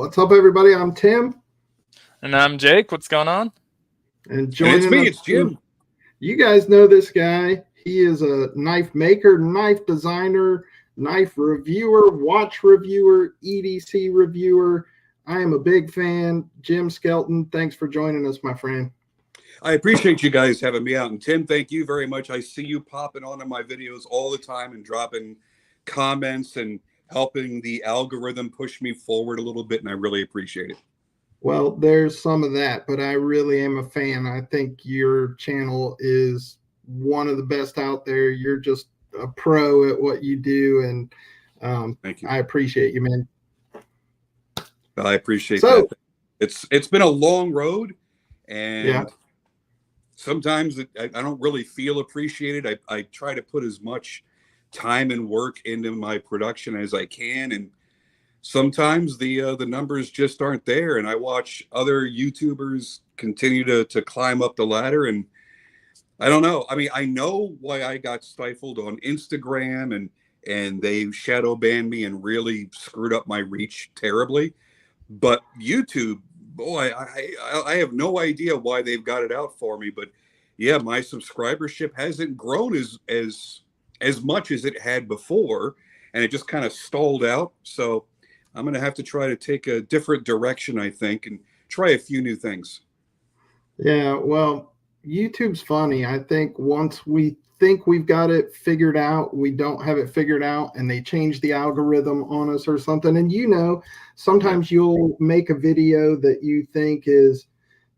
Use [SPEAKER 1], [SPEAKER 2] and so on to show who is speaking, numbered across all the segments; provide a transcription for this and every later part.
[SPEAKER 1] What's up, everybody? I'm Tim.
[SPEAKER 2] And I'm Jake. What's going on?
[SPEAKER 1] And joining us,
[SPEAKER 3] it's Jim.
[SPEAKER 1] You guys know this guy. He is a knife maker, knife designer, knife reviewer, watch reviewer, EDC reviewer. I am a big fan. JIM SKELTON, thanks for joining us, my friend.
[SPEAKER 3] I appreciate you guys having me out. And Tim, thank you very much. I see you popping onto my videos all the time and dropping comments and helping the algorithm push me forward a little bit, and I really appreciate it.
[SPEAKER 1] Well, there's some of that, but I really am a fan. I think your channel is one of the best out there. You're just a pro at what you do, and
[SPEAKER 3] thank you.
[SPEAKER 1] I appreciate you, man.
[SPEAKER 3] I appreciate that. It's been a long road, and sometimes I don't really feel appreciated. I try to put as much time and work into my production as I can, and sometimes the numbers just aren't there. And I watch other YouTubers continue to climb up the ladder, and I don't know. I mean, I know why I got stifled on Instagram, and they shadow banned me and really screwed up my reach terribly. But YouTube, boy, I have no idea why they've got it out for me. But yeah, my subscribership hasn't grown as much as it had before, and it just kind of stalled out. So I'm going to have to try to take a different direction, I think, and try a few new things.
[SPEAKER 1] Yeah, well, YouTube's funny. I think once we think we've got it figured out, we don't have it figured out, and they change the algorithm on us or something. And sometimes you'll make a video that you think is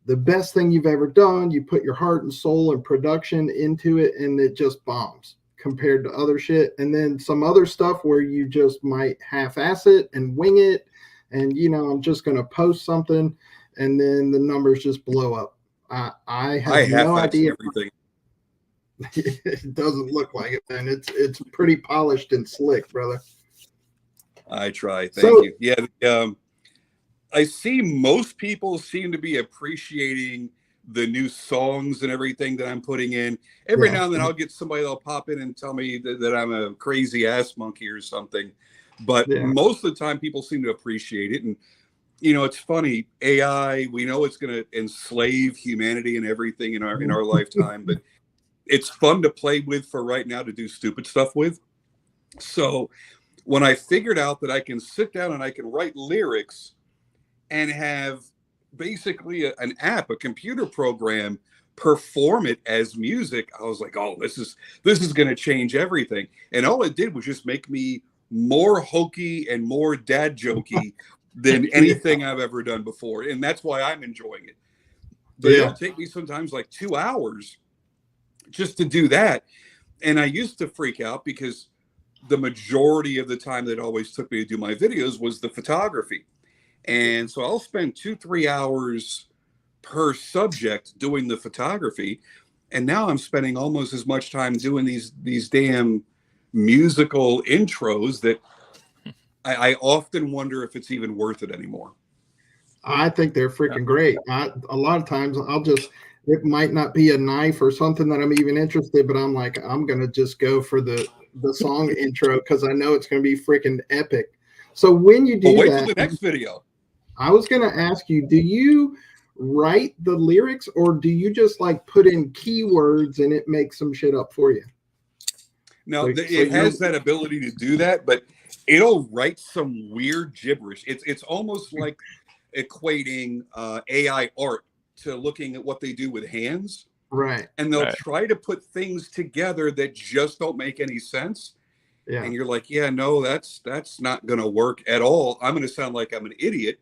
[SPEAKER 1] the best thing you've ever done. You put your heart and soul and production into it, and it just bombs compared to other shit. And then some other stuff where you just might half-ass it and wing it, and I'm just going to post something, and then the numbers just blow up. I have no idea.
[SPEAKER 3] Everything.
[SPEAKER 1] It doesn't look like it, man. It's pretty polished and slick, brother.
[SPEAKER 3] I try. Thank you. Yeah, I see most people seem to be appreciating the new songs and everything that I'm putting in. Every now and then I'll get somebody that'll pop in and tell me that I'm a crazy ass monkey or something. But most of the time people seem to appreciate it. And, it's funny. AI, we know it's going to enslave humanity and everything in our lifetime, but it's fun to play with for right now, to do stupid stuff with. So when I figured out that I can sit down and I can write lyrics and have basically an app, a computer program, perform it as music, I was like, oh, this is going to change everything. And all it did was just make me more hokey and more dad jokey than anything I've ever done before. And that's why I'm enjoying it. But it'll take me sometimes like 2 hours just to do that. And I used to freak out because the majority of the time that it always took me to do my videos was the photography. And so I'll spend 2-3 hours per subject doing the photography. And now I'm spending almost as much time doing these damn musical intros that I often wonder if it's even worth it anymore.
[SPEAKER 1] I think they're freaking great. A lot of times it might not be a knife or something that I'm even interested, but I'm like, I'm going to just go for the song intro because I know it's going to be freaking epic. So when you do
[SPEAKER 3] wait
[SPEAKER 1] that,
[SPEAKER 3] till the next video.
[SPEAKER 1] I was going to ask you, do you write the lyrics, or do you just like put in keywords and it makes some shit up for you?
[SPEAKER 3] No, it has that ability to do that, but it'll write some weird gibberish. It's almost like equating AI art to looking at what they do with hands.
[SPEAKER 1] Right.
[SPEAKER 3] And they'll try to put things together that just don't make any sense. Yeah. And you're like, yeah, no, that's not going to work at all. I'm going to sound like I'm an idiot.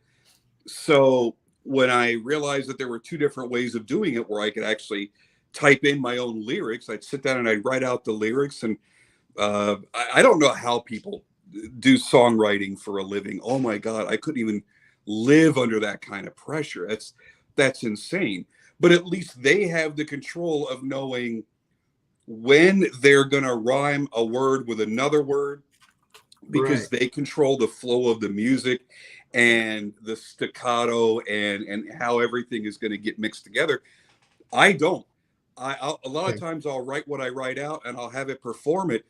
[SPEAKER 3] So when I realized that there were 2 different ways of doing it, where I could actually type in my own lyrics, I'd sit down and I'd write out the lyrics. And I don't know how people do songwriting for a living. Oh my God, I couldn't even live under that kind of pressure. That's insane. But at least they have the control of knowing when they're going to rhyme a word with another word, because they control the flow of the music and the staccato and how everything is going to get mixed together. I don't. A lot of times I'll write what I write out and I'll have it perform it,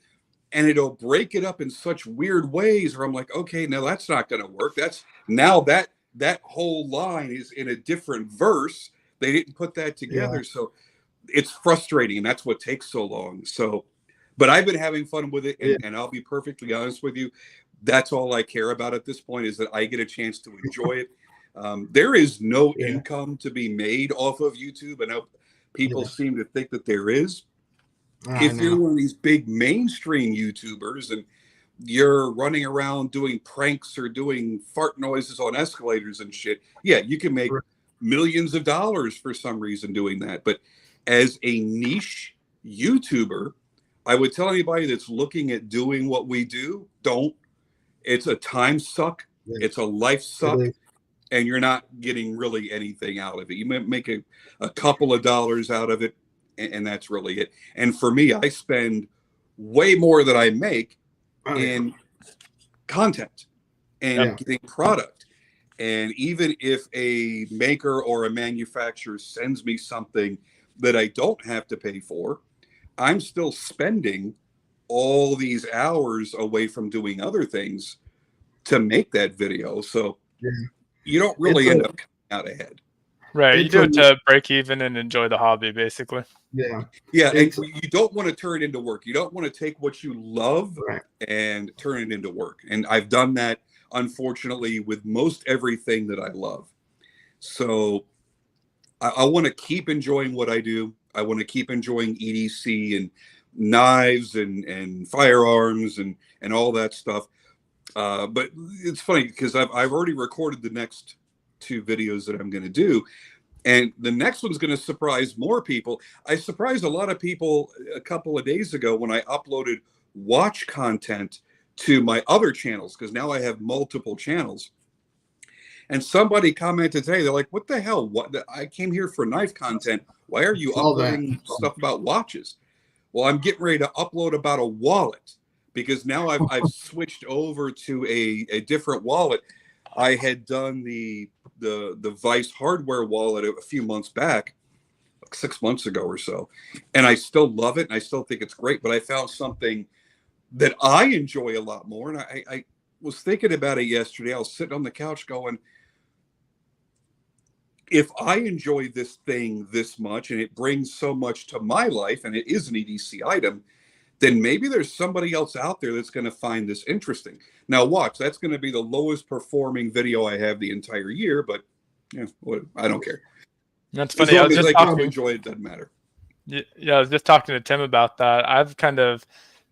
[SPEAKER 3] and it'll break it up in such weird ways where I'm like, okay, now that's not going to work. That that whole line is in a different verse. They didn't put that together. So it's frustrating, and that's what takes so long. So, but I've been having fun with it, and I'll be perfectly honest with you. That's all I care about at this point, is that I get a chance to enjoy it. There is no income to be made off of YouTube. I know people seem to think that there is. If you're one of these big mainstream YouTubers and you're running around doing pranks or doing fart noises on escalators and shit, you can make millions of dollars for some reason doing that. But as a niche YouTuber, I would tell anybody that's looking at doing what we do, don't. It's a time suck. It's a life suck. And you're not getting really anything out of it. You might make a couple of dollars out of it, and that's really it. And for me, I spend way more than I make in content and getting product. And even if a maker or a manufacturer sends me something that I don't have to pay for, I'm still spending all these hours away from doing other things to make that video. So you don't really end up coming out ahead.
[SPEAKER 2] Right. You do it to break even and enjoy the hobby, basically.
[SPEAKER 3] Yeah. And you don't want to turn it into work. You don't want to take what you love and turn it into work. And I've done that, unfortunately, with most everything that I love. So I want to keep enjoying what I do. I want to keep enjoying EDC and knives and firearms and all that stuff. But it's funny because I've already recorded the next 2 videos that I'm going to do. And the next one's going to surprise more people. I surprised a lot of people a couple of days ago when I uploaded watch content to my other channels, because now I have multiple channels. And somebody commented today, they're like, what the hell? What? I came here for knife content. Why are you uploading stuff about watches? Well, I'm getting ready to upload about a wallet, because now I've switched over to a different wallet. I had done the Vice hardware wallet a few months back, like 6 months ago or so, and I still love it and I still think it's great. But I found something that I enjoy a lot more, and I was thinking about it yesterday. I was sitting on the couch going, if I enjoy this thing this much and it brings so much to my life, and it is an EDC item, then maybe there's somebody else out there that's going to find this interesting. Now watch, that's going to be the lowest performing video I have the entire year, but I don't care.
[SPEAKER 2] That's funny. I was just talking,
[SPEAKER 3] enjoy it, doesn't matter.
[SPEAKER 2] Yeah, I was just talking to Tim about that. I've kind of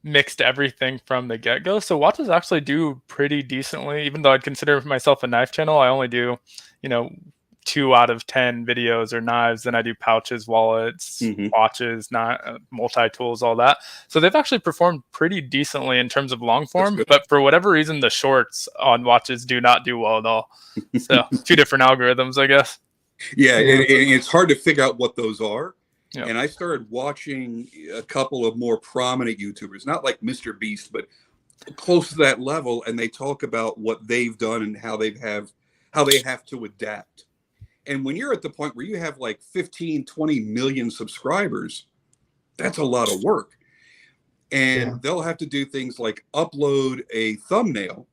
[SPEAKER 2] mixed everything from the get-go. So watches actually do pretty decently, even though I'd consider myself a knife channel. I only do, 2 out of 10 videos or knives. Then I do pouches, wallets, watches, multi-tools, all that. So they've actually performed pretty decently in terms of long form, but for whatever reason, the shorts on watches do not do well at all. So 2 different algorithms, I guess.
[SPEAKER 3] Yeah, and it's hard to figure out what those are. Yep. And I started watching a couple of more prominent YouTubers, not like Mr. Beast, but close to that level. And they talk about what they've done and how they have to adapt. And when you're at the point where you have like 15, 20 million subscribers, that's a lot of work. And they'll have to do things like upload a thumbnail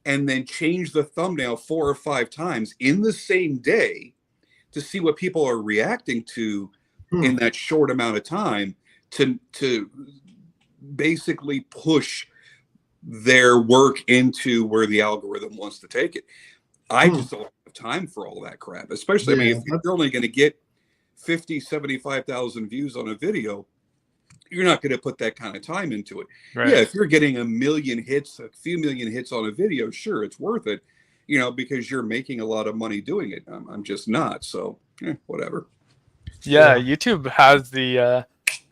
[SPEAKER 3] and then change the thumbnail 4 or 5 times in the same day to see what people are reacting to in that short amount of time to basically push their work into where the algorithm wants to take it. I just don't have time for all that crap, especially, if you're only going to get 50, 75,000 views on a video, you're not going to put that kind of time into it. Right. Yeah, if you're getting a few million hits on a video, sure, it's worth it, because you're making a lot of money doing it. I'm just not. So, whatever.
[SPEAKER 2] Yeah, YouTube has the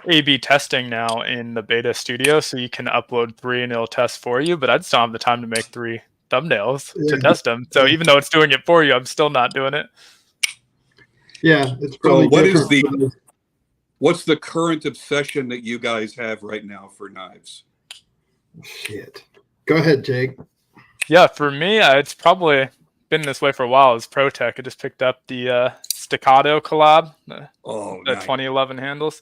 [SPEAKER 2] A/B testing now in the beta studio, so you can upload 3 and it'll test for you. But I just don't have the time to make 3 thumbnails to test them. So even though it's doing it for you, I'm still not doing it.
[SPEAKER 1] Yeah, it's probably.
[SPEAKER 3] So what's the current obsession that you guys have right now for knives?
[SPEAKER 1] Shit. Go ahead, Jake.
[SPEAKER 2] Yeah, for me, it's probably been this way for a while. It's ProTech. I just picked up the Staccato collab, the nice. 2011 handles.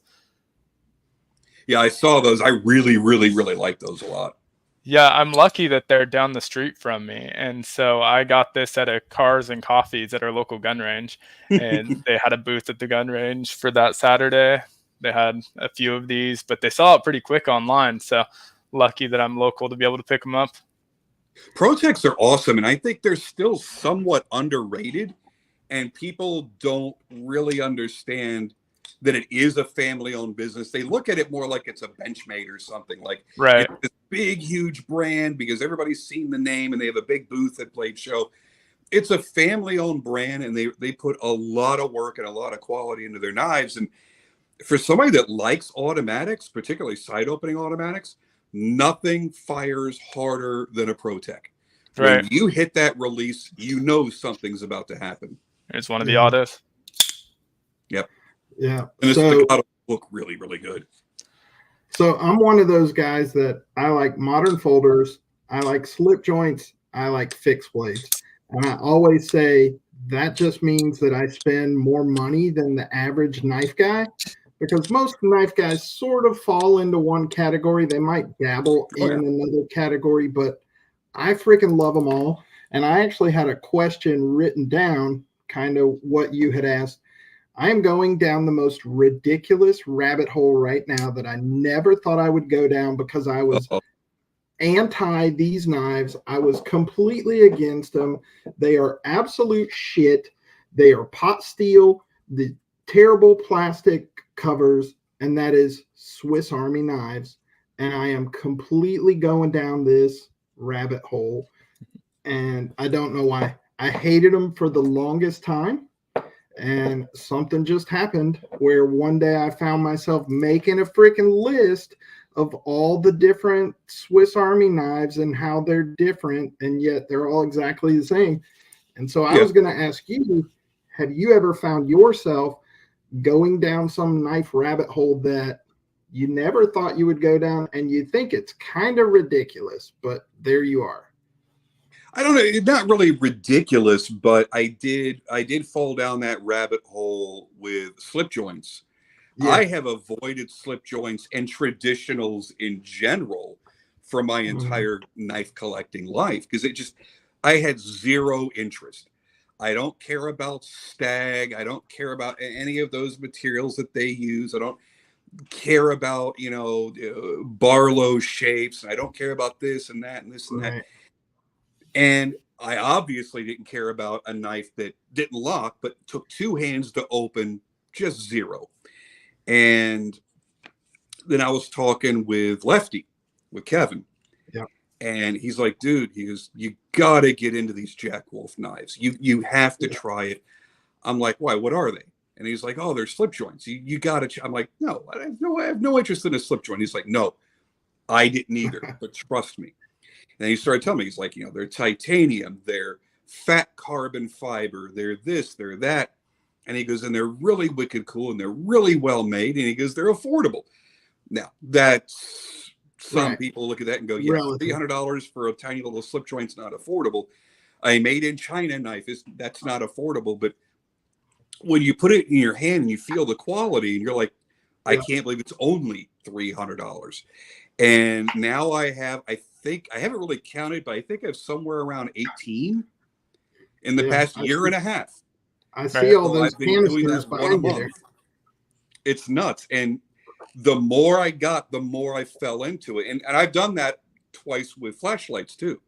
[SPEAKER 3] Yeah, I saw those. I really, really, really like those a lot.
[SPEAKER 2] Yeah, I'm lucky that they're down the street from me. And so I got this at a Cars and Coffees at our local gun range. And they had a booth at the gun range for that Saturday. They had a few of these, but they saw it pretty quick online. So lucky that I'm local to be able to pick them up.
[SPEAKER 3] Protex are awesome, and I think they're still somewhat underrated, and people don't really understand that it is a family-owned business. They look at it more like it's a Benchmade or something, like
[SPEAKER 2] Right.
[SPEAKER 3] it's this big, huge brand because everybody's seen the name and they have a big booth at Blade Show. It's a family-owned brand, and they put a lot of work and a lot of quality into their knives. And for somebody that likes automatics, particularly side-opening automatics, nothing fires harder than a Protec.
[SPEAKER 2] Right.
[SPEAKER 3] When you hit that release, you know something's about to happen.
[SPEAKER 2] It's one of the autos.
[SPEAKER 3] Yep.
[SPEAKER 1] Yeah.
[SPEAKER 3] And
[SPEAKER 1] So,
[SPEAKER 3] the auto look really, really good.
[SPEAKER 1] So I'm one of those guys that I like modern folders. I like slip joints. I like fixed blades. And I always say that just means that I spend more money than the average knife guy, because most knife guys sort of fall into one category. They might dabble in another category, but I freaking love them all. And I actually had a question written down, kind of what you had asked. I am going down the most ridiculous rabbit hole right now that I never thought I would go down, because I was anti these knives. I was completely against them. They are absolute shit. They are pot steel, the terrible plastic covers, and that is Swiss Army knives. And I am completely going down this rabbit hole, and I don't know why. I hated them for the longest time, and something just happened where one day I found myself making a freaking list of all the different Swiss Army knives and how they're different, and yet they're all exactly the same. And so I was going to ask you, have you ever found yourself going down some knife rabbit hole that you never thought you would go down, and you think it's kind of ridiculous, but there you are?
[SPEAKER 3] I don't know, it's not really ridiculous, but I did fall down that rabbit hole with slip joints. Yeah. I have avoided slip joints and traditionals in general for my entire knife collecting life, because I had zero interest. I don't care about stag. I don't care about any of those materials that they use. I don't care about, Barlow shapes. I don't care about this and that and this and that. And I obviously didn't care about a knife that didn't lock, but took two hands to open, just zero. And then I was talking with Lefty, with Kevin.
[SPEAKER 1] Yeah.
[SPEAKER 3] And he's like, dude, he goes, you got to get into these Jack Wolf knives. You have to try it. I'm like, why? What are they? And he's like, oh, they're slip joints. You got to. I'm like, no, I have no interest in a slip joint. He's like, no, I didn't either, but trust me. And he started telling me, he's like, they're titanium, they're fat carbon fiber, they're this, they're that. And he goes, and they're really wicked cool, and they're really well made. And he goes, they're affordable. Now, that's some people look at that and go, yeah, $300 for a tiny little slip joint's not affordable. A made in China knife that's not affordable. But when you put it in your hand and you feel the quality, and you're like, I can't believe it's only $300. And now I think I haven't really counted, but I think I have somewhere around 18 in the past year and a half.
[SPEAKER 1] I see all those canisters
[SPEAKER 3] behind you there. It's nuts. And the more I got, the more I fell into it. And I've done that twice with flashlights too.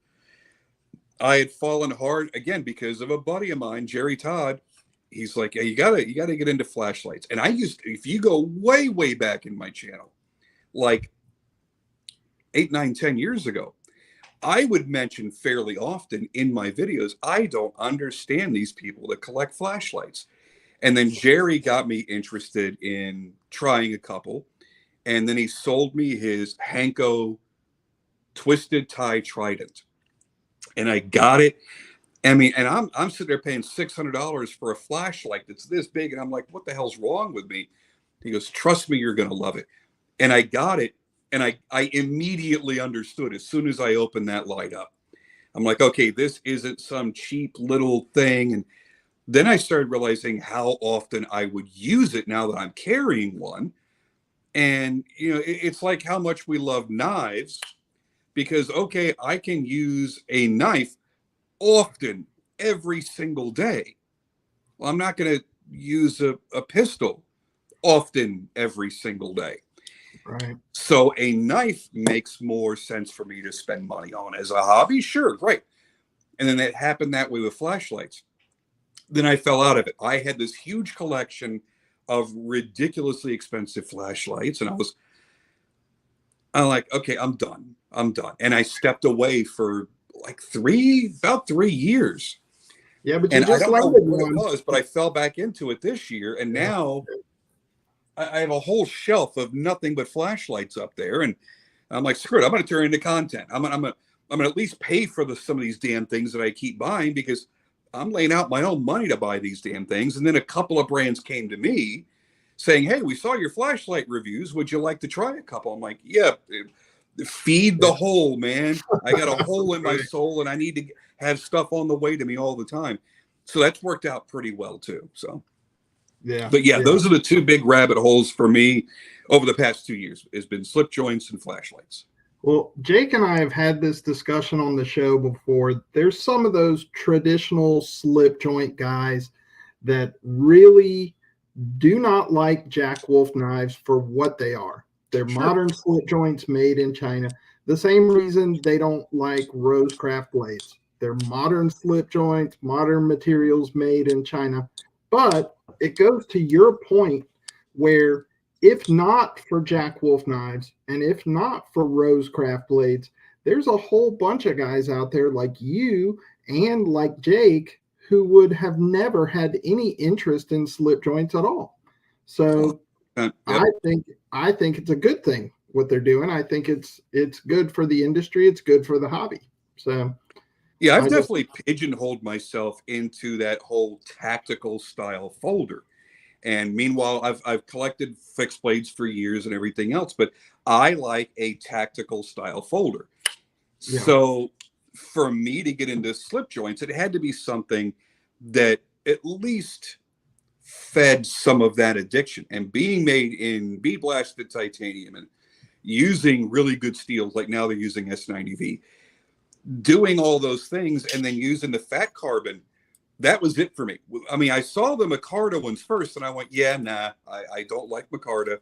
[SPEAKER 3] I had fallen hard again because of a buddy of mine, Jerry Todd. He's like, hey, you gotta get into flashlights. And if you go way, way back in my channel, like 8, 9, 10 years ago, I would mention fairly often in my videos, I don't understand these people that collect flashlights. And then Jerry got me interested in trying a couple. And then he sold me his Hanko Twisted Tie Trident. And I got it. I mean, and I'm sitting there paying $600 for a flashlight that's this big. And I'm like, what the hell's wrong with me? He goes, trust me, you're going to love it. And I got it. And I immediately understood as soon as I opened that light up. I'm like, okay, this isn't some cheap little thing. And then I started realizing how often I would use it now that I'm carrying one. And, it's like how much we love knives. because, okay, I can use a knife often every single day. Well, I'm not going to use a pistol often every single day.
[SPEAKER 1] Right.
[SPEAKER 3] So a knife makes more sense for me to spend money on as a hobby. Sure, great. And then it happened that way with flashlights. Then I fell out of it. I had this huge collection of ridiculously expensive flashlights, and I'm like, okay, I'm done. And I stepped away for like about 3 years.
[SPEAKER 1] Yeah, but
[SPEAKER 3] and
[SPEAKER 1] you just
[SPEAKER 3] I don't know
[SPEAKER 1] landed
[SPEAKER 3] what
[SPEAKER 1] one.
[SPEAKER 3] it was, but I fell back into it this year, and now I have a whole shelf of nothing but flashlights up there, and I'm like, screw it, I'm going to turn it into content. I'm gonna at least pay for some of these damn things that I keep buying, because I'm laying out my own money to buy these damn things. And then a couple of brands came to me saying, hey, we saw your flashlight reviews. Would you like to try a couple? I'm like, yeah, feed the hole, man. I got a hole in my soul, and I need to have stuff on the way to me all the time. So that's worked out pretty well too. So, but yeah, those are the two big rabbit holes for me over the past 2 years. Has been slip joints and flashlights.
[SPEAKER 1] Well, Jake and I have had this discussion on the show before. There's some of those traditional slip joint guys that really do not like Jack Wolf knives for what they are. They're modern slip joints made in China. The same reason they don't like RoseCraft blades. They're modern slip joints, modern materials made in China. But it goes to your point where, if not for Jack Wolf knives and if not for RoseCraft blades, there's a whole bunch of guys out there like you and like Jake who would have never had any interest in slip joints at all. So I think it's a good thing what they're doing. I think it's good for the industry. It's good for the hobby. So
[SPEAKER 3] yeah, I've definitely pigeonholed myself into that whole tactical style folder. And meanwhile, I've collected fixed blades for years and everything else, but I like a tactical style folder. Yeah. So for me to get into slip joints, it had to be something that at least fed some of that addiction. And being made in bead blasted titanium and using really good steels, like now they're using S90V, doing all those things and then using the fat carbon, that was it for me. I mean, I saw the Micarta ones first, and I went, yeah, nah, I don't like Micarta.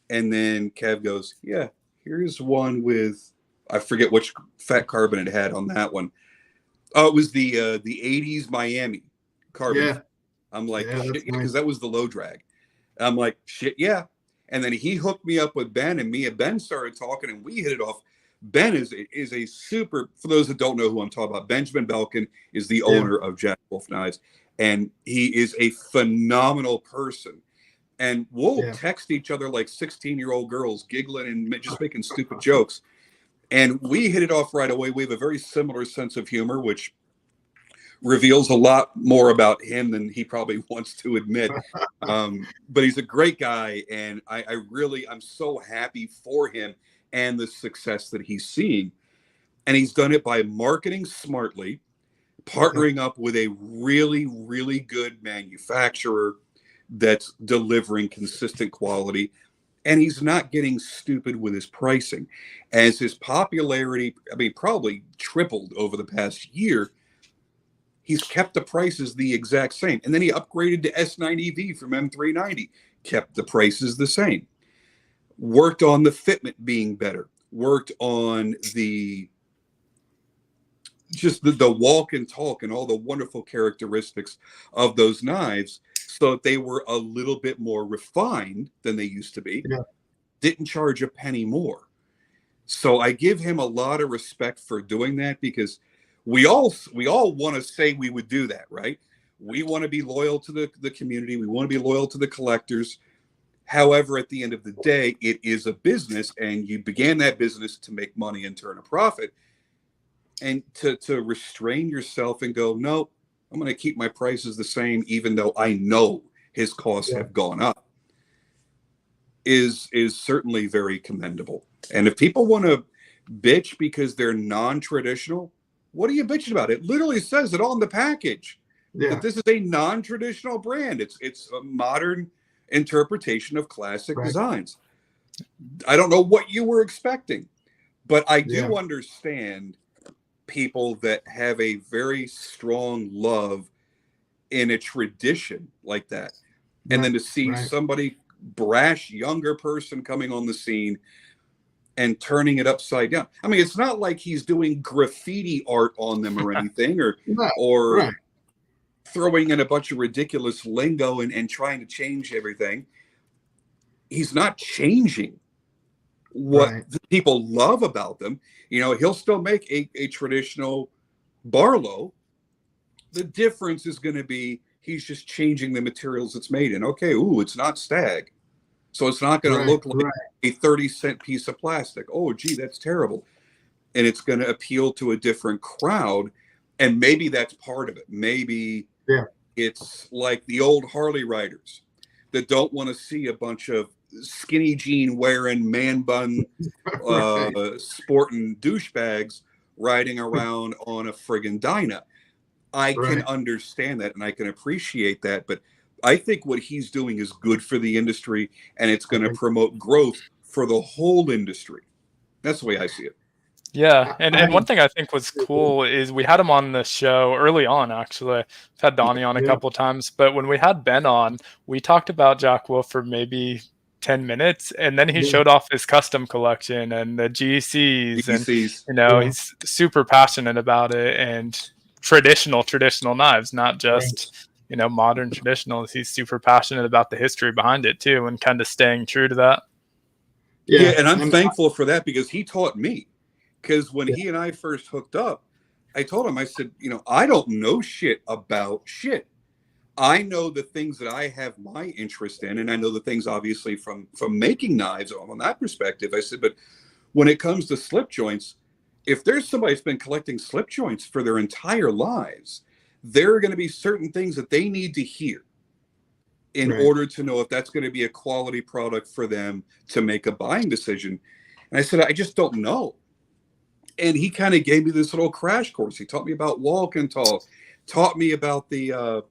[SPEAKER 3] And then Kev goes, yeah, here's one with, I forget which fat carbon it had on that one. Oh, it was the 80s Miami carbon. Yeah. I'm like, shit, because that was the low drag. I'm like, shit, yeah. And then he hooked me up with Ben, and me and Ben started talking, and we hit it off. Ben is a super, for those that don't know who I'm talking about, Benjamin Belkin is the owner of Jack Wolf Knives, and he is a phenomenal person. And we'll text each other like 16-year-old girls, giggling and just making stupid jokes. And we hit it off right away. We have a very similar sense of humor, which reveals a lot more about him than he probably wants to admit. But he's a great guy, and I'm so happy for him and the success that he's seeing. And he's done it by marketing smartly, partnering up with a really, really good manufacturer that's delivering consistent quality. And he's not getting stupid with his pricing. As his popularity, I mean, probably tripled over the past year, he's kept the prices the exact same. And then he upgraded to S90V from M390, kept the prices the same. Worked on the fitment being better, worked on the walk and talk and all the wonderful characteristics of those knives so that they were a little bit more refined than they used to be. Didn't charge a penny more. So I give him a lot of respect for doing that, because we all want to say we would do that, right? We want to be loyal to the community. We want to be loyal to the collectors. However, at the end of the day, it is a business, and you began that business to make money and turn a profit. And to restrain yourself and go, no, I'm going to keep my prices the same, even though I know his costs have gone up, is certainly very commendable. And if people want to bitch because they're non-traditional, what are you bitching about? It literally says it on the package that this is a non-traditional brand. It's a modern interpretation of classic designs. I don't know what you were expecting. But I do understand people that have a very strong love in a tradition like that. And then to see somebody brash, younger person coming on the scene and turning it upside down. I mean, it's not like he's doing graffiti art on them or anything, or throwing in a bunch of ridiculous lingo and trying to change everything. He's not changing what the people love about them. You know, he'll still make a traditional Barlow. The difference is going to be he's just changing the materials it's made in. Okay, ooh, it's not stag. So it's not going to look like a 30-cent piece of plastic. Oh, gee, that's terrible. And it's going to appeal to a different crowd. And maybe that's part of it. Maybe it's like the old Harley riders that don't want to see a bunch of skinny jean wearing, man bun sporting douchebags riding around on a friggin' Dyna. I can understand that and I can appreciate that. But I think what he's doing is good for the industry, and it's going to promote growth for the whole industry. That's the way I see it.
[SPEAKER 2] Yeah, and one thing I think was cool is we had him on the show early on, actually. We've had Donnie on a couple of times, but when we had Ben on, we talked about Jack Wolf for maybe 10 minutes, and then he showed off his custom collection and the GCs, and you know, he's super passionate about it, and traditional knives, not just you know, modern traditionals. He's super passionate about the history behind it too, and kind of staying true to that.
[SPEAKER 3] Yeah, and I'm thankful for that, because he taught me. Because when he and I first hooked up, I told him, I said, you know, I don't know shit about shit. I know the things that I have my interest in, and I know the things obviously from making knives on that perspective. I said, but when it comes to slip joints, if there's somebody that's been collecting slip joints for their entire lives, there are going to be certain things that they need to hear in order to know if that's going to be a quality product for them to make a buying decision. And I said, I just don't know. And he kind of gave me this little crash course. He taught me about walk and talk, taught me about the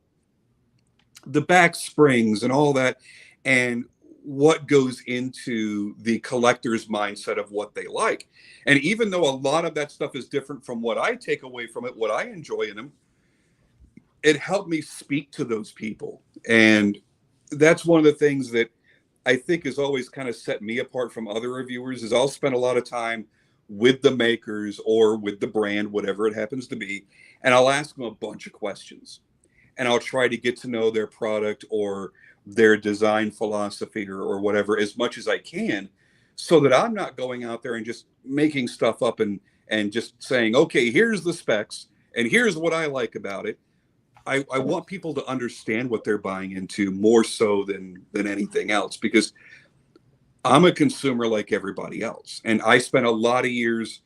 [SPEAKER 3] back springs and all that, and what goes into the collector's mindset of what they like. And even though a lot of that stuff is different from what I take away from it, what I enjoy in them, it helped me speak to those people. And that's one of the things that I think has always kind of set me apart from other reviewers, is I'll spend a lot of time with the makers or with the brand, whatever it happens to be, and I'll ask them a bunch of questions. And I'll try to get to know their product or their design philosophy or whatever as much as I can, so that I'm not going out there and just making stuff up and just saying, okay, here's the specs and here's what I like about it. I want people to understand what they're buying into more so than anything else, because I'm a consumer like everybody else. And I spent a lot of years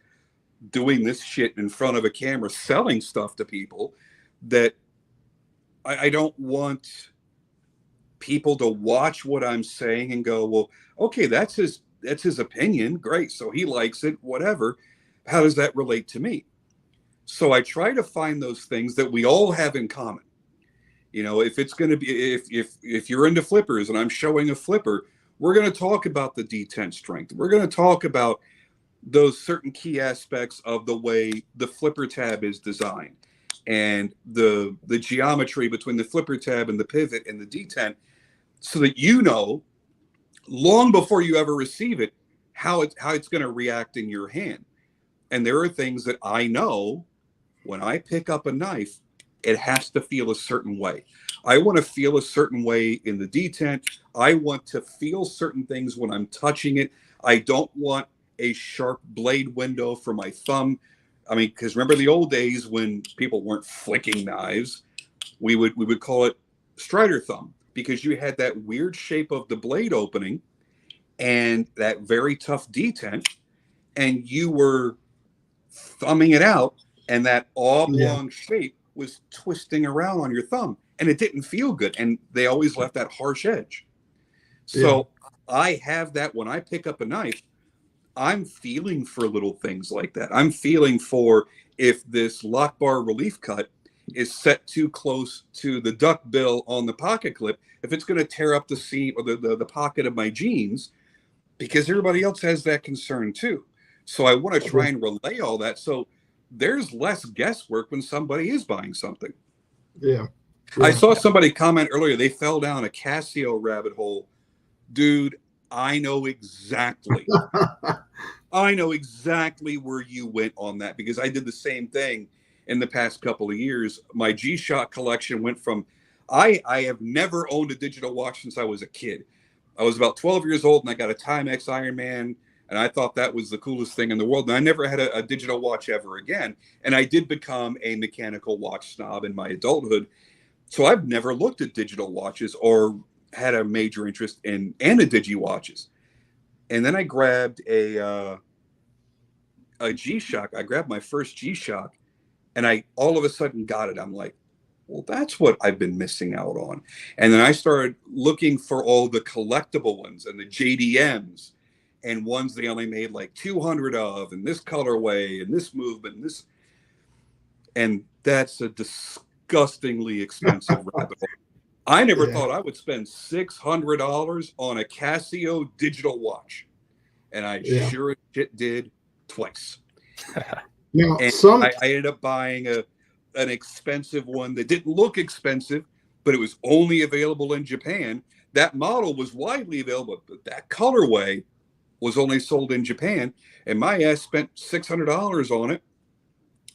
[SPEAKER 3] doing this shit in front of a camera, selling stuff to people, that I don't want people to watch what I'm saying and go, well, okay, that's his opinion. Great. So he likes it, whatever. How does that relate to me? So I try to find those things that we all have in common. You know, if it's going to be, if you're into flippers and I'm showing a flipper, we're going to talk about the detent strength. We're going to talk about those certain key aspects of the way the flipper tab is designed, and the geometry between the flipper tab and the pivot and the detent, so that you know, long before you ever receive it, how it's going to react in your hand. And there are things that I know when I pick up a knife, it has to feel a certain way. I want to feel a certain way in the detent. I want to feel certain things when I'm touching it. I don't want a sharp blade window for my thumb. I mean, because remember the old days when people weren't flicking knives, we would call it strider thumb, because you had that weird shape of the blade opening and that very tough detent, and you were thumbing it out, and that oblong shape was twisting around on your thumb, and it didn't feel good, and they always left that harsh edge. So I have that when I pick up a knife. I'm feeling for little things like that. I'm feeling for if this lock bar relief cut is set too close to the duck bill on the pocket clip, if it's going to tear up the seam or the pocket of my jeans, because everybody else has that concern too. So I want to try and relay all that. So there's less guesswork when somebody is buying something.
[SPEAKER 1] Yeah.
[SPEAKER 3] I saw somebody comment earlier, they fell down a Casio rabbit hole. Dude, I know exactly. I know exactly where you went on that, because I did the same thing in the past couple of years. My G-Shock collection went from, I have never owned a digital watch since I was a kid. I was about 12 years old and I got a Timex Ironman, and I thought that was the coolest thing in the world. And I never had a digital watch ever again. And I did become a mechanical watch snob in my adulthood. So I've never looked at digital watches or had a major interest in Digi watches. And then I grabbed a G-Shock. I grabbed my first G-Shock, and I all of a sudden got it. I'm like, well, that's what I've been missing out on. And then I started looking for all the collectible ones and the JDMs and ones they only made like 200 of, and this colorway and this movement and this. And that's a disgustingly expensive rabbit hole. I never thought I would spend $600 on a Casio digital watch. And I sure as shit did twice.
[SPEAKER 1] Now,
[SPEAKER 3] and I ended up buying an expensive one that didn't look expensive, but it was only available in Japan. That model was widely available, but that colorway was only sold in Japan. And my ass spent $600 on it.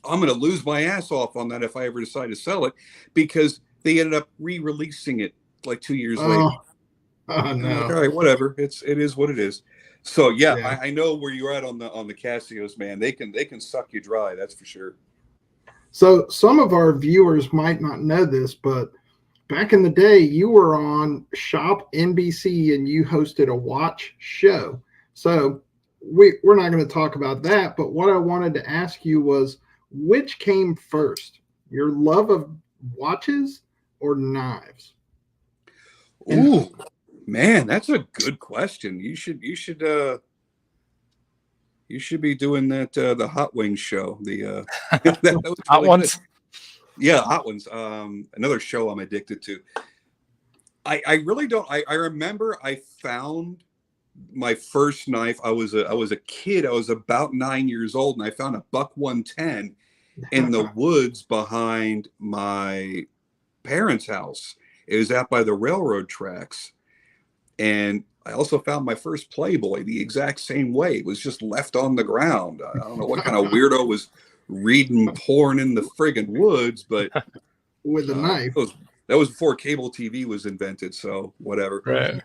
[SPEAKER 3] I'm going to lose my ass off on that if I ever decide to sell it, because they ended up re-releasing it like 2 years later.
[SPEAKER 1] Oh no!
[SPEAKER 3] Like, all right, whatever. It is what it is. So yeah. I know where you're at on the Casios, man. They can suck you dry. That's for sure.
[SPEAKER 1] So some of our viewers might not know this, but back in the day, you were on Shop NBC and you hosted a watch show. So we're not going to talk about that. But what I wanted to ask you was, which came first, your love of watches or knives?
[SPEAKER 3] Ooh, man, that's a good question. You should be doing that the Hot Wings show. The that was
[SPEAKER 2] Hot
[SPEAKER 3] really
[SPEAKER 2] Ones.
[SPEAKER 3] good. Yeah, Hot Ones. Another show I'm addicted to. I really don't. I remember I found my first knife. I was a kid. I was about 9 years old, and I found a buck 110 in the woods behind my parents' house. It was out by the railroad tracks. And I also found my first Playboy the exact same way. It was just left on the ground. I don't know what kind of weirdo was reading porn in the friggin' woods, but
[SPEAKER 1] with a knife.
[SPEAKER 3] That was before cable TV was invented, so whatever.
[SPEAKER 2] Right.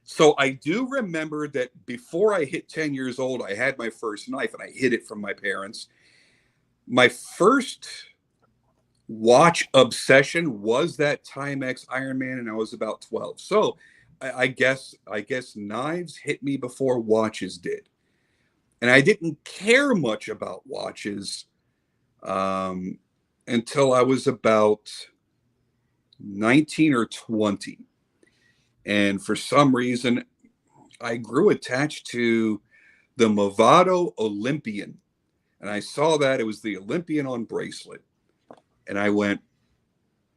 [SPEAKER 3] So I do remember that before I hit 10 years old, I had my first knife, and I hid it from my parents. My first watch obsession was that Timex Ironman, and I was about 12. So I guess knives hit me before watches did. And I didn't care much about watches until I was about 19 or 20. And for some reason, I grew attached to the Movado Olympian. And I saw that it was the Olympian on bracelet. And I went,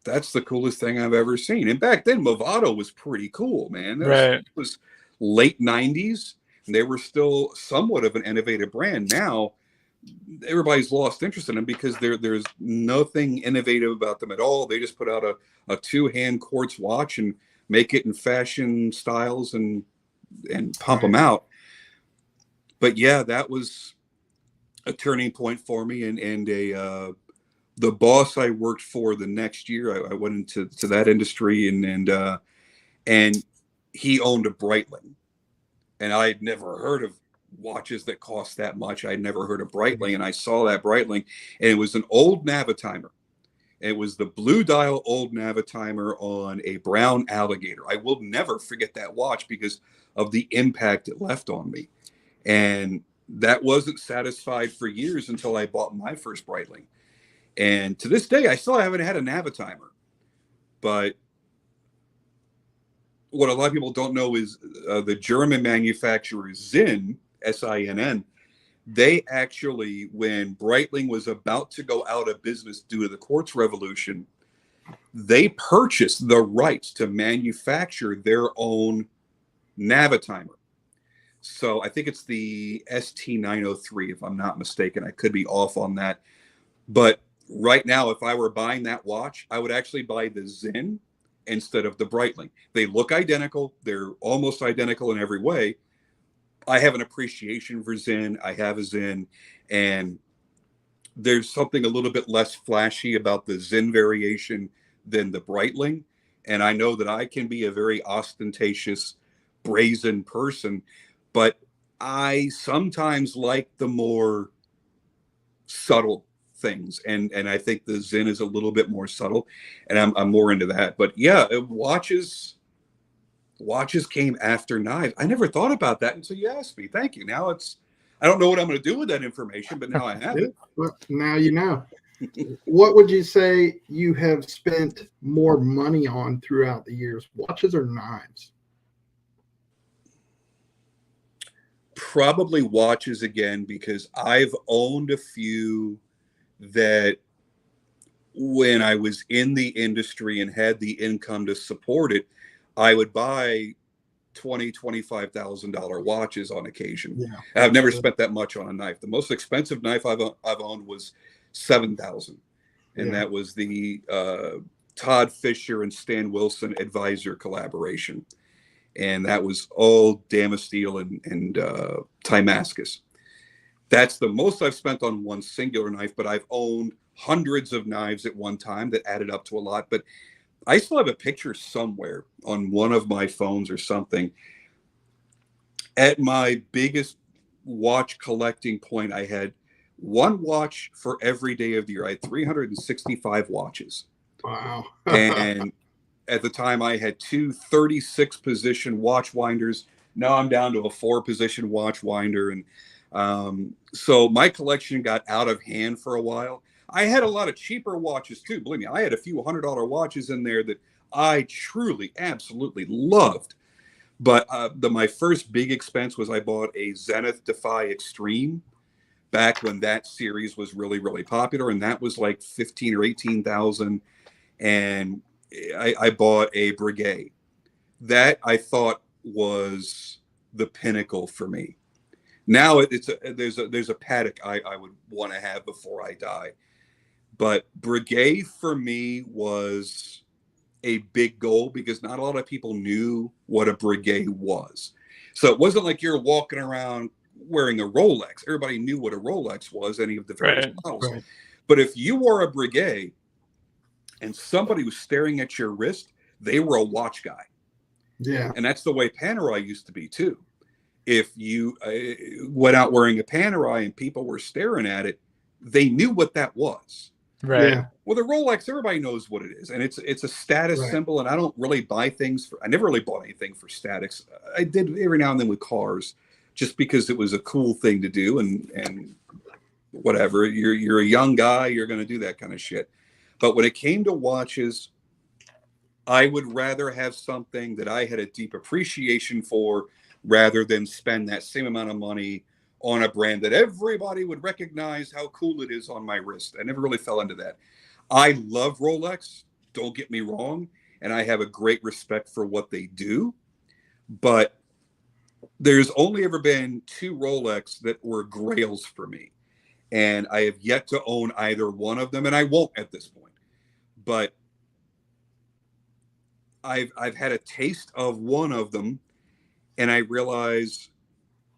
[SPEAKER 3] that's the coolest thing I've ever seen. And back then, Movado was pretty cool, man. It was late 90s. And they were still somewhat of an innovative brand. Now, everybody's lost interest in them because there's nothing innovative about them at all. They just put out a two-hand quartz watch and make it in fashion styles and pump them out. But yeah, that was a turning point for me. And the boss I worked for the next year, I went into that industry, and he owned a Breitling, and I had never heard of watches that cost that much. I'd never heard of Breitling, and I saw that Breitling, and it was an old Navitimer. It was the blue dial old Navitimer on a brown Alligator. I will never forget that watch because of the impact it left on me. And that wasn't satisfied for years until I bought my first Breitling. And to this day, I still haven't had a Navitimer. But what a lot of people don't know is the German manufacturer Sinn, S-I-N-N, they actually, when Breitling was about to go out of business due to the quartz revolution, they purchased the rights to manufacture their own Navitimer. So I think it's the ST903, if I'm not mistaken. I could be off on that. But right now, if I were buying that watch, I would actually buy the Zen instead of the Breitling. They look identical. They're almost identical in every way. I have an appreciation for Zen. I have a Zen, and there's something a little bit less flashy about the Zen variation than the Breitling. And I know that I can be a very ostentatious, brazen person, but I sometimes like the more subtle things, and I think the Zen is a little bit more subtle, and I'm more into that. But yeah, watches came after knives. I never thought about that until you asked me. Thank you. Now I don't know what I'm going to do with that information, but now I have it.
[SPEAKER 1] Well, now you know. What would you say you have spent more money on throughout the years, watches or knives?
[SPEAKER 3] Probably watches again, because I've owned a few that when I was in the industry and had the income to support it, I would buy $20,000-$25,000 watches on occasion.
[SPEAKER 1] Yeah.
[SPEAKER 3] I've never spent that much on a knife. The most expensive knife I've owned was $7,000, and that was the Todd Fisher and Stan Wilson Advisor collaboration, and that was all Damasteel and Timascus. That's the most I've spent on one singular knife, but I've owned hundreds of knives at one time that added up to a lot. But I still have a picture somewhere on one of my phones or something. At my biggest watch collecting point, I had one watch for every day of the year. I had 365 watches.
[SPEAKER 1] Wow.
[SPEAKER 3] And at the time, I had two 36-position watch winders. Now I'm down to a 4-position watch winder. And so my collection got out of hand for a while. I had a lot of cheaper watches too. Believe me, I had a few $100 watches in there that I truly, absolutely loved. But my first big expense was I bought a Zenith Defy Extreme back when that series was really, really popular, and that was like 15 or 18,000. And I bought a Breguet. That I thought was the pinnacle for me. Now there's a Patek I would want to have before I die. But Breguet for me was a big goal, because not a lot of people knew what a Breguet was. So it wasn't like you're walking around wearing a Rolex. Everybody knew what a Rolex was, any of the various models. Right. But if you wore a Breguet and somebody was staring at your wrist, they were a watch guy.
[SPEAKER 1] Yeah.
[SPEAKER 3] And that's the way Panerai used to be too. If you went out wearing a Panerai and people were staring at it, they knew what that was.
[SPEAKER 2] Right.
[SPEAKER 1] Yeah.
[SPEAKER 3] Well, the Rolex, everybody knows what it is, and it's a status symbol. And I don't really buy things I never really bought anything for statics. I did every now and then with cars, just because it was a cool thing to do, and whatever. You're a young guy, you're going to do that kind of shit. But when it came to watches, I would rather have something that I had a deep appreciation for, rather than spend that same amount of money on a brand that everybody would recognize how cool it is on my wrist. I never really fell into that. I love Rolex, don't get me wrong, and I have a great respect for what they do, but there's only ever been 2 Rolex that were grails for me, and I have yet to own either one of them, and I won't at this point. But I've had a taste of one of them, and I realize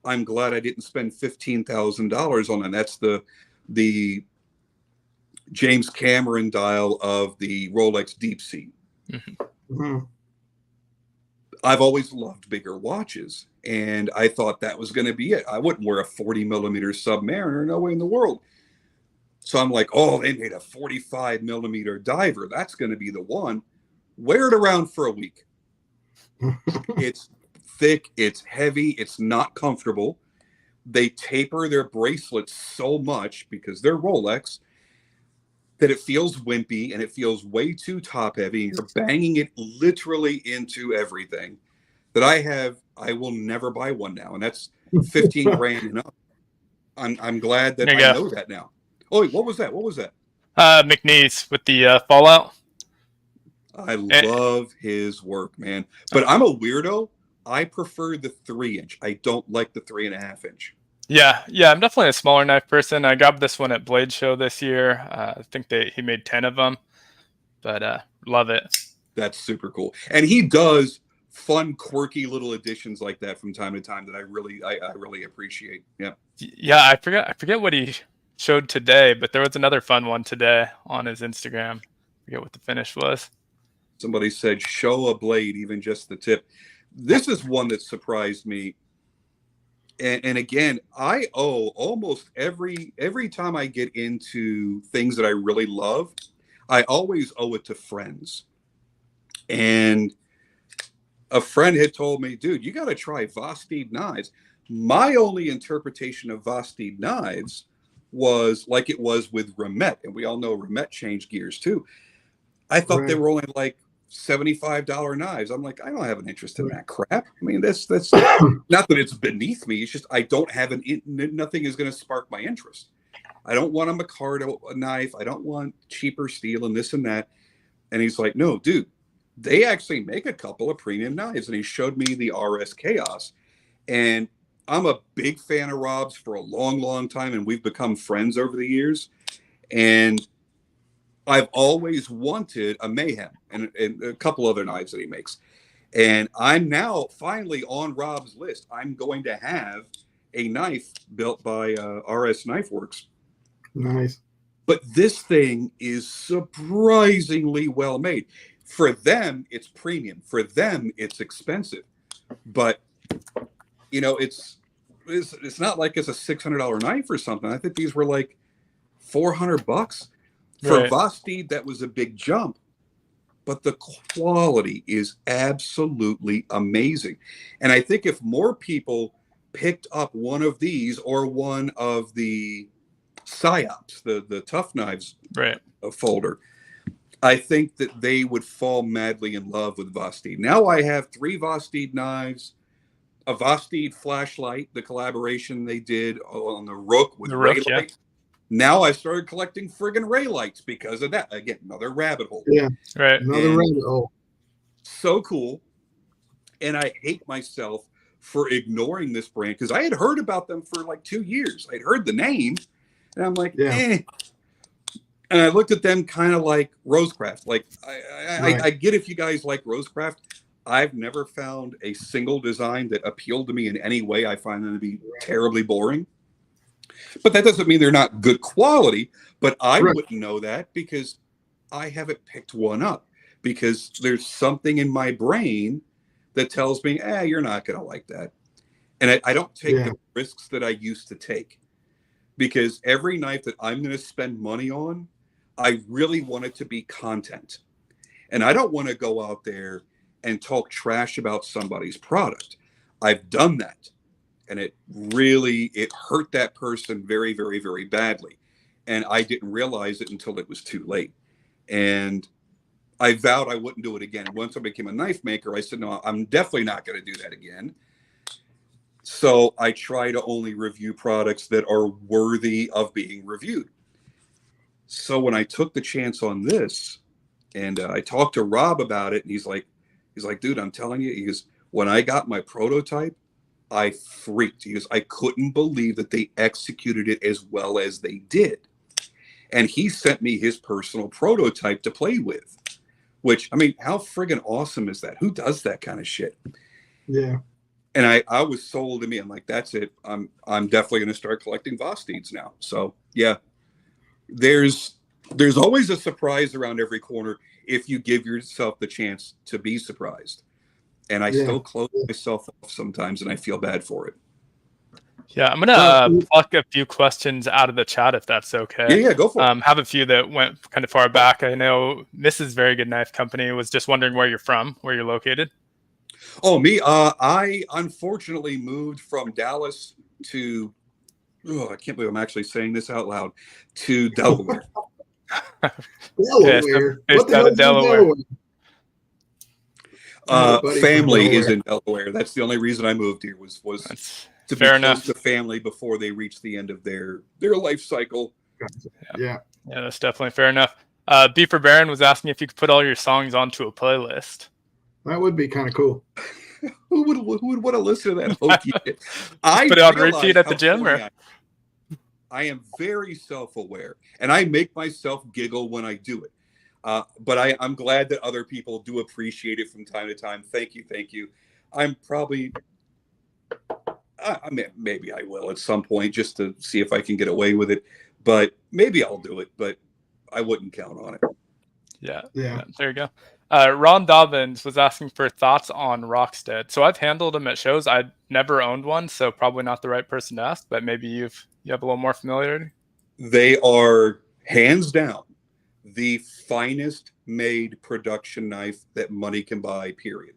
[SPEAKER 3] I'm glad I didn't spend $15,000 on it. That's the James Cameron dial of the Rolex Deep Sea.
[SPEAKER 1] Mm-hmm.
[SPEAKER 3] I've always loved bigger watches, and I thought that was going to be it. I wouldn't wear a 40-millimeter Submariner, no way in the world. So I'm like, oh, they made a 45-millimeter diver. That's going to be the one. Wear it around for a week. It's thick, it's heavy, it's not comfortable. They taper their bracelets so much, because they're Rolex, that it feels wimpy and it feels way too top heavy. You're banging it literally into everything. That I will never buy one now, and that's 15 grand and up. I'm glad that I know that now. Oh, what was that?
[SPEAKER 2] McNeese with the Fallout.
[SPEAKER 3] I love his work, man. But I'm a weirdo. I prefer the 3-inch. I don't like the 3.5-inch.
[SPEAKER 2] Yeah, I'm definitely a smaller knife person. I grabbed this one at Blade Show this year. I think he made 10 of them, but love it.
[SPEAKER 3] That's super cool. And he does fun, quirky little additions like that from time to time that I really appreciate. Yeah.
[SPEAKER 2] Yeah, I forget what he showed today, but there was another fun one today on his Instagram. I forget what the finish was.
[SPEAKER 3] Somebody said, show a blade, even just the tip. This is one that surprised me. And again, I owe almost every time I get into things that I really love, I always owe it to friends. And a friend had told me, dude, you got to try VOSTEED knives. My only interpretation of VOSTEED knives was like it was with Remet. And we all know Remet changed gears too. I thought they were only like $75 knives. I'm like, I don't have an interest in that crap. I mean, that's not that it's beneath me. It's just I don't have nothing is going to spark my interest. I don't want a Micardo knife. I don't want cheaper steel and this and that. And he's like, no, dude, they actually make a couple of premium knives. And he showed me the RS Chaos. And I'm a big fan of Rob's for a long, long time. And we've become friends over the years. And I've always wanted a Mayhem and a couple other knives that he makes. And I'm now finally on Rob's list. I'm going to have a knife built by RS Knife Works.
[SPEAKER 1] Nice.
[SPEAKER 3] But this thing is surprisingly well made. For them, it's premium. For them, it's expensive. But, you know, it's not like it's a $600 knife or something. I think these were like $400. For VOSTEED, that was a big jump, but the quality is absolutely amazing. And I think if more people picked up one of these or one of the PSYOPs, the Tough Knives folder, I think that they would fall madly in love with VOSTEED. Now I have 3 VOSTEED knives, a VOSTEED flashlight, the collaboration they did on the Rook with Ray Light. Now I started collecting friggin' Ray lights because of that. Again, another rabbit hole.
[SPEAKER 1] Yeah, another rabbit hole.
[SPEAKER 3] So cool. And I hate myself for ignoring this brand because I had heard about them for like 2 years. I'd heard the name, and I'm like, eh. And I looked at them kind of like RoseCraft. Like, I get if you guys like RoseCraft. I've never found a single design that appealed to me in any way. I find them to be terribly boring. But that doesn't mean they're not good quality. But I wouldn't know that because I haven't picked one up. Because there's something in my brain that tells me, you're not going to like that. And I don't take the risks that I used to take. Because every knife that I'm going to spend money on, I really want it to be content. And I don't want to go out there and talk trash about somebody's product. I've done that. And it hurt that person very, very, very badly. And I didn't realize it until it was too late. And I vowed I wouldn't do it again. Once I became a knife maker, I said, no, I'm definitely not going to do that again. So I try to only review products that are worthy of being reviewed. So when I took the chance on this and I talked to Rob about it, and he's like, dude, I'm telling you, he goes, when I got my prototype, I freaked. He goes, I couldn't believe that they executed it as well as they did. And he sent me his personal prototype to play with, which, I mean, how friggin' awesome is that? Who does that kind of shit?
[SPEAKER 1] Yeah.
[SPEAKER 3] And I was sold to me. I'm like, that's it. I'm definitely going to start collecting VOSTEEDs now. So yeah, there's always a surprise around every corner if you give yourself the chance to be surprised. And I still close myself off sometimes, and I feel bad for it.
[SPEAKER 2] Yeah, I'm gonna pluck a few questions out of the chat if that's okay.
[SPEAKER 3] Yeah, go for it.
[SPEAKER 2] Have a few that went kind of far back. I know Mrs. Very Good Knife Company was just wondering where you're from, where you're located.
[SPEAKER 3] Oh, me? I unfortunately moved from Dallas to, I can't believe I'm actually saying this out loud, to Delaware.
[SPEAKER 1] Delaware?
[SPEAKER 2] What the hell is Delaware?
[SPEAKER 3] Family is in Delaware. That's the only reason I moved here was to be close to family before they reach the end of their life cycle.
[SPEAKER 1] Yeah,
[SPEAKER 2] that's definitely fair enough. Beefer Baron was asking if you could put all your songs onto a playlist.
[SPEAKER 1] That would be kind of cool.
[SPEAKER 3] who would want to listen to that hokey shit? I
[SPEAKER 2] put it on
[SPEAKER 3] realize
[SPEAKER 2] repeat at the
[SPEAKER 3] how
[SPEAKER 2] gym,
[SPEAKER 3] corny
[SPEAKER 2] or
[SPEAKER 3] I am very self-aware, and I make myself giggle when I do it. But I'm glad that other people do appreciate it from time to time. Thank you. I'm probably, I mean, maybe I will at some point just to see if I can get away with it. But maybe I'll do it, but I wouldn't count on it.
[SPEAKER 2] Yeah.
[SPEAKER 1] Yeah.
[SPEAKER 2] There you go. Ron Dobbins was asking for thoughts on Rockstead. So I've handled them at shows. I never owned one, so probably not the right person to ask. But maybe you have a little more familiarity.
[SPEAKER 3] They are hands down the finest made production knife that money can buy. Period.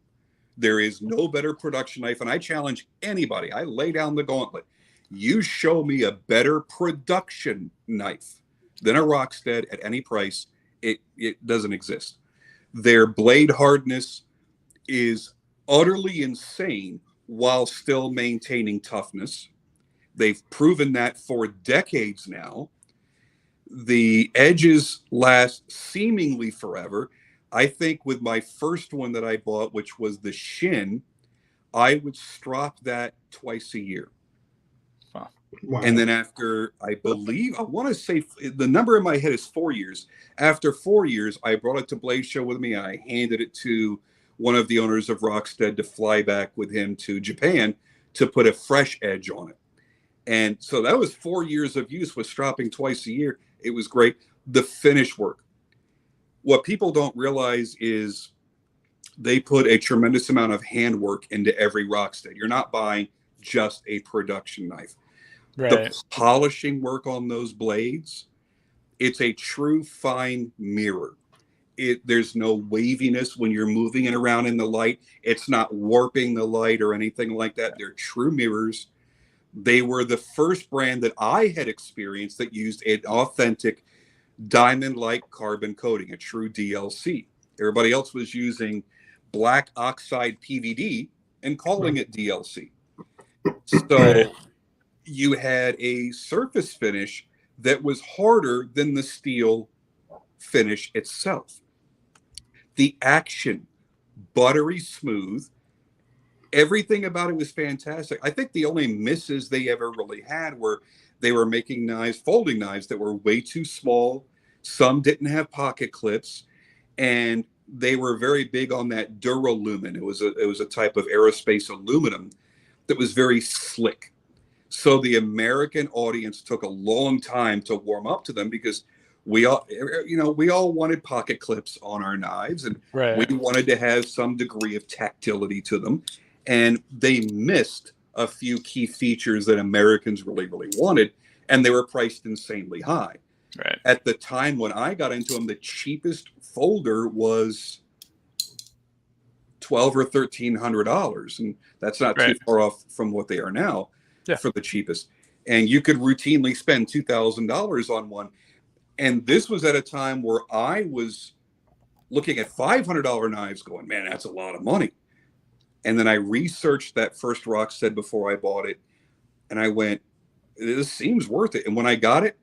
[SPEAKER 3] There is no better production knife, and I challenge anybody. I lay down the gauntlet. You show me a better production knife than a Rockstead at any price, it doesn't exist. Their blade hardness is utterly insane while still maintaining toughness. They've proven that for decades now. The edges last seemingly forever. I think with my first one that I bought, which was the Shin, I would strop that twice a year.
[SPEAKER 1] Wow.
[SPEAKER 3] And then after, I want to say the number in my head is 4 years. After 4 years, I brought it to Blade Show with me, and I handed it to one of the owners of Rockstead to fly back with him to Japan to put a fresh edge on it. And so that was 4 years of use with stropping twice a year. It was great. The finish work. What people don't realize is they put a tremendous amount of handwork into every Rockstead. You're not buying just a production knife.
[SPEAKER 2] Right.
[SPEAKER 3] The polishing work on those blades, it's a true fine mirror. There's no waviness when you're moving it around in the light. It's not warping the light or anything like that. They're true mirrors. They were the first brand that I had experienced that used an authentic diamond-like carbon coating, a true DLC. Everybody else was using black oxide PVD and calling it DLC. So you had a surface finish that was harder than the steel finish itself. The action, buttery smooth. Everything about it was fantastic. I think the only misses they ever really had were they were making knives, folding knives that were way too small. Some didn't have pocket clips, and they were very big on that Duralumin. It was a type of aerospace aluminum that was very slick. So the American audience took a long time to warm up to them because we all wanted pocket clips on our knives, and we wanted to have some degree of tactility to them. And they missed a few key features that Americans really, really wanted, and they were priced insanely high.
[SPEAKER 2] Right.
[SPEAKER 3] At the time when I got into them, the cheapest folder was $1,200 or $1,300, and that's not too far off from what they are now for the cheapest. And you could routinely spend $2,000 on one. And this was at a time where I was looking at $500 knives going, man, that's a lot of money. And then I researched that first Rockstead before I bought it, and I went, this seems worth it. And when I got it,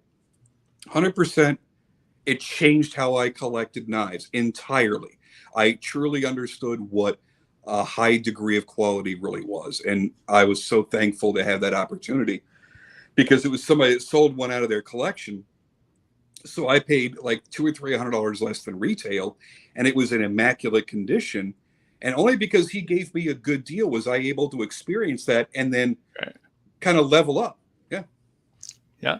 [SPEAKER 3] 100%, it changed how I collected knives entirely. I truly understood what a high degree of quality really was. And I was so thankful to have that opportunity because it was somebody that sold one out of their collection. So I paid like $200 or $300 less than retail, and it was in immaculate condition. And only because he gave me a good deal was I able to experience that and then kind of level up.
[SPEAKER 2] Yeah.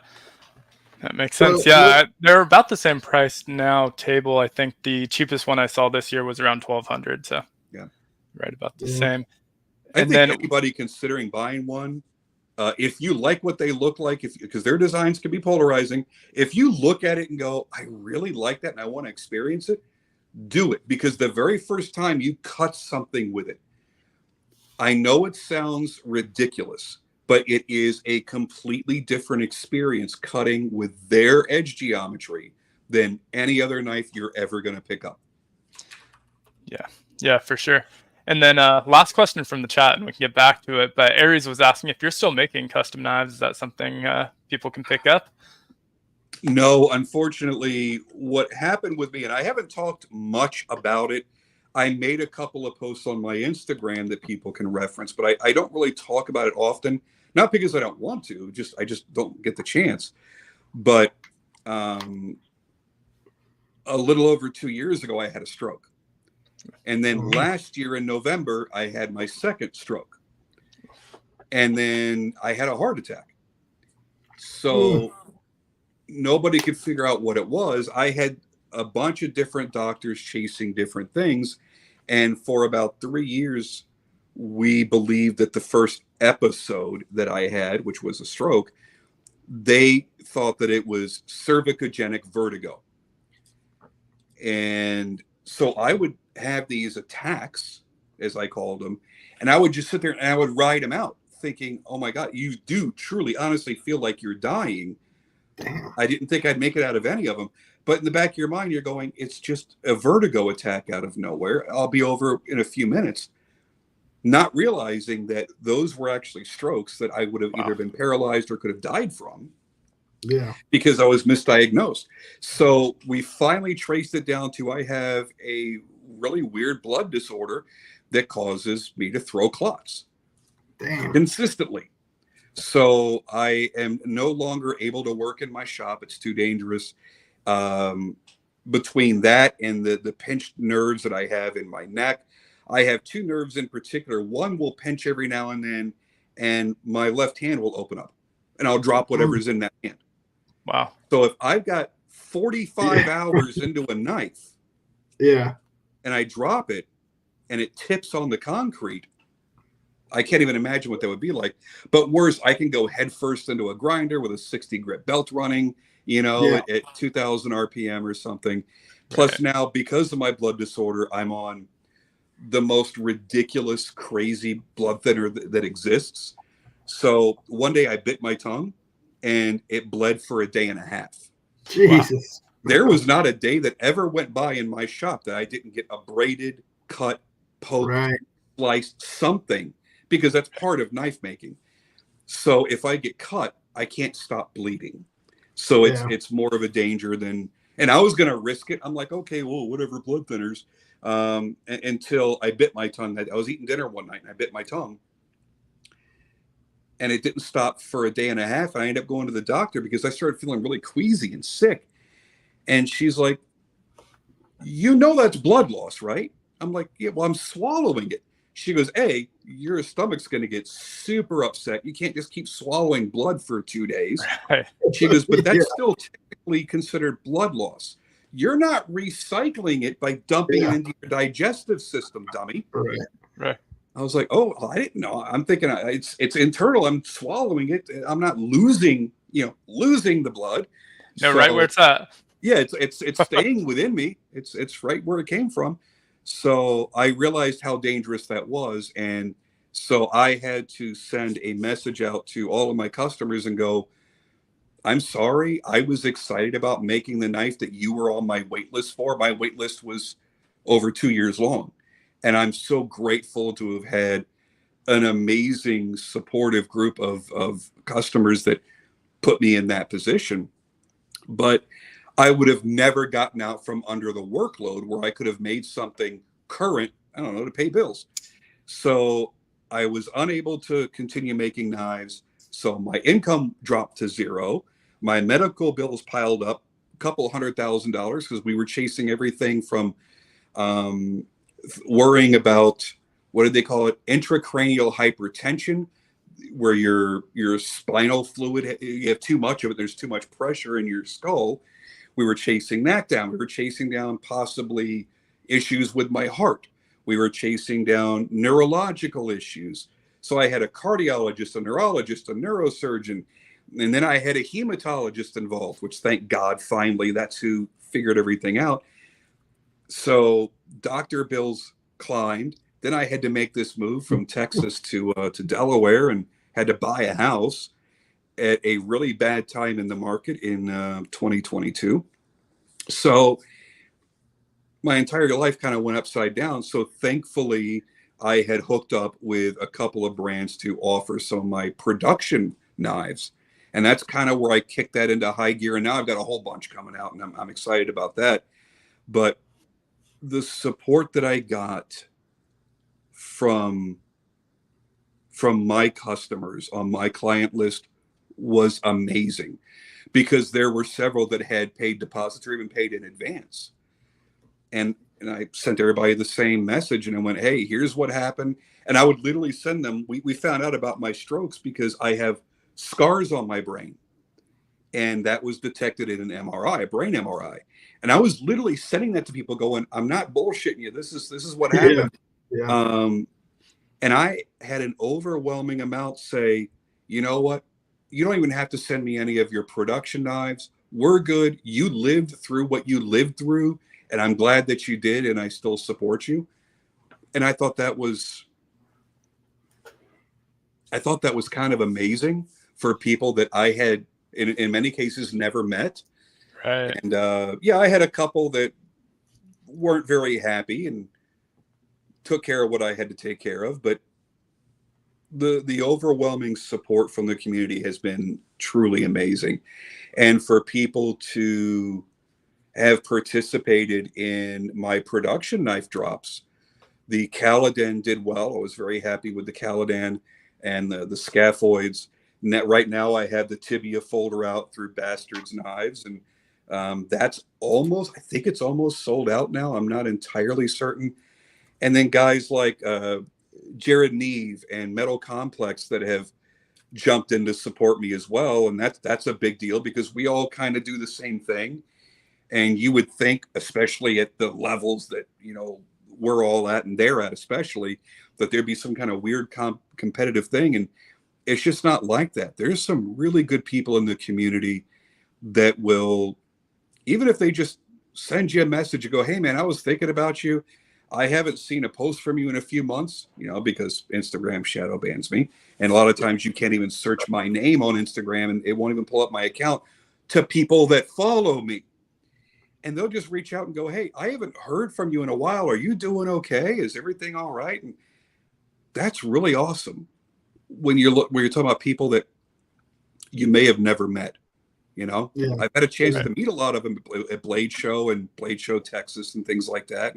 [SPEAKER 2] That makes sense. They're about the same price now. Table, I think the cheapest one I saw this year was around $1,200. So right about the same.
[SPEAKER 3] I think anybody considering buying one, if you like what they look like, because their designs can be polarizing, if you look at it and go, I really like that and I want to experience it, do it. Because the very first time you cut something with it, I know it sounds ridiculous, but it is a completely different experience cutting with their edge geometry than any other knife you're ever going to pick up.
[SPEAKER 2] Yeah, for sure. And then last question from the chat, and we can get back to it. But Aries was asking if you're still making custom knives. Is that something people can pick up?
[SPEAKER 3] No, unfortunately, what happened with me, and I haven't talked much about it. I made a couple of posts on my Instagram that people can reference, but I don't really talk about it often. Not because I don't want to, I just don't get the chance. But a little over 2 years ago, I had a stroke. And then last year in November, I had my second stroke. And then I had a heart attack. So nobody could figure out what it was. I had a bunch of different doctors chasing different things. And for about 3 years, we believed that the first episode that I had, which was a stroke, they thought that it was cervicogenic vertigo. And so I would have these attacks, as I called them, and I would just sit there and I would ride them out thinking, oh my God, you do truly, honestly feel like you're dying.
[SPEAKER 1] Damn.
[SPEAKER 3] I didn't think I'd make it out of any of them. But in the back of your mind, you're going, it's just a vertigo attack out of nowhere. I'll be over in a few minutes. Not realizing that those were actually strokes that I would have either been paralyzed or could have died from.
[SPEAKER 1] Yeah.
[SPEAKER 3] Because I was misdiagnosed. So we finally traced it down to I have a really weird blood disorder that causes me to throw clots.
[SPEAKER 1] Damn.
[SPEAKER 3] Consistently. So I am no longer able to work in my shop. It's too dangerous. Between that and the pinched nerves that I have in my neck, I have two nerves in particular. One will pinch every now and then, and my left hand will open up, and I'll drop whatever's in that hand.
[SPEAKER 2] Wow.
[SPEAKER 3] So if I've got 45 hours into a knife, and I drop it, and it tips on the concrete, I can't even imagine what that would be like. But worse, I can go headfirst into a grinder with a 60 grit belt running, at 2,000 RPM or something. Plus now, because of my blood disorder, I'm on the most ridiculous, crazy blood thinner that exists. So one day I bit my tongue and it bled for a day and a half.
[SPEAKER 1] Jesus.
[SPEAKER 3] Wow. There was not a day that ever went by in my shop that I didn't get abraded, cut, poked, sliced, something, because that's part of knife making. So if I get cut, I can't stop bleeding. So it's more of a danger than, and I was going to risk it. I'm like, okay, well, whatever, blood thinners. Until I bit my tongue. I was eating dinner one night and I bit my tongue. And it didn't stop for a day and a half. I ended up going to the doctor because I started feeling really queasy and sick. And she's like, that's blood loss, right? I'm like, yeah, well, I'm swallowing it. She goes, A, your stomach's going to get super upset. You can't just keep swallowing blood for 2 days.
[SPEAKER 2] Right.
[SPEAKER 3] She goes, but that's still technically considered blood loss. You're not recycling it by dumping it into your digestive system, dummy.
[SPEAKER 2] Right.
[SPEAKER 3] I was like, oh, I didn't know. I'm thinking it's internal. I'm swallowing it. I'm not losing the blood.
[SPEAKER 2] No, so, right where it's at.
[SPEAKER 3] Yeah, it's staying within me. It's right where it came from. So I realized how dangerous that was. And so I had to send a message out to all of my customers and go, I'm sorry. I was excited about making the knife that you were on my wait list for. My wait list was over 2 years long. And I'm so grateful to have had an amazing supportive group of customers that put me in that position. But I would have never gotten out from under the workload where I could have made something current, to pay bills. So I was unable to continue making knives. So my income dropped to zero. My medical bills piled up a couple $100,000 because we were chasing everything from worrying about, what did they call it? Intracranial hypertension, where your spinal fluid, you have too much of it. There's too much pressure in your skull. We were chasing that down. We were chasing down possibly issues with my heart. We were chasing down neurological issues. So I had a cardiologist, a neurologist, a neurosurgeon, and then I had a hematologist involved, which thank God, finally, that's who figured everything out. So doctor bills climbed. Then I had to make this move from Texas to Delaware and had to buy a house at a really bad time in the market in 2022. So my entire life kind of went upside down. So thankfully, I had hooked up with a couple of brands to offer some of my production knives. And that's kind of where I kicked that into high gear. And now I've got a whole bunch coming out, and I'm excited about that. But the support that I got from my customers on my client list was amazing, because there were several that had paid deposits or even paid in advance. And I sent everybody the same message, and I went, hey, here's what happened. And I would literally send them, we found out about my strokes because I have scars on my brain. And that was detected in an MRI, a brain MRI. And I was literally sending that to people going, I'm not bullshitting you. This is what happened.
[SPEAKER 1] Yeah.
[SPEAKER 3] And I had an overwhelming amount say, you know what? You don't even have to send me any of your production knives. We're good. You lived through what you lived through, and I'm glad that you did, and I still support you. And I thought that was kind of amazing for people that I had, in many cases, never met.
[SPEAKER 2] Right.
[SPEAKER 3] And yeah, I had a couple that weren't very happy and took care of what I had to take care of, but the overwhelming support from the community has been truly amazing. And for people to have participated in my production knife drops, the Caladan did well. I was very happy with the Caladan and the scaphoids. Right now I have the tibia folder out through Bastard's Knives, and that's I think it's almost sold out now. I'm not entirely certain. And then guys like Jared Neve and Metal Complex that have jumped in to support me as well. And that's a big deal, because we all kind of do the same thing. And you would think, especially at the levels that, you know, we're all at and they're at, especially, that there'd be some kind of weird competitive thing. And it's just not like that. There's some really good people in the community that will, even if they just send you a message and go, hey man, I was thinking about you. I haven't seen a post from you in a few months, you know, because Instagram shadow bans me. And a lot of times you can't even search my name on Instagram and it won't even pull up my account to people that follow me. And they'll just reach out and go, hey, I haven't heard from you in a while. Are you doing okay? Is everything all right? And that's really awesome when you're talking about people that you may have never met. You know,
[SPEAKER 1] Yeah.
[SPEAKER 3] I've had a chance to meet a lot of them at Blade Show and Blade Show Texas and things like that.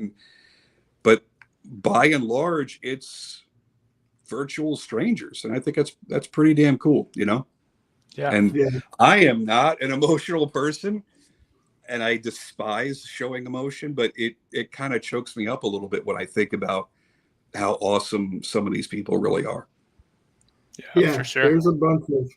[SPEAKER 3] But by and large, it's virtual strangers, and I think that's pretty damn cool, you know.
[SPEAKER 2] Yeah.
[SPEAKER 3] And I am not an emotional person, and I despise showing emotion, but it kind of chokes me up a little bit when I think about how awesome some of these people really are.
[SPEAKER 2] Yeah, for sure.
[SPEAKER 1] There's a bunch of,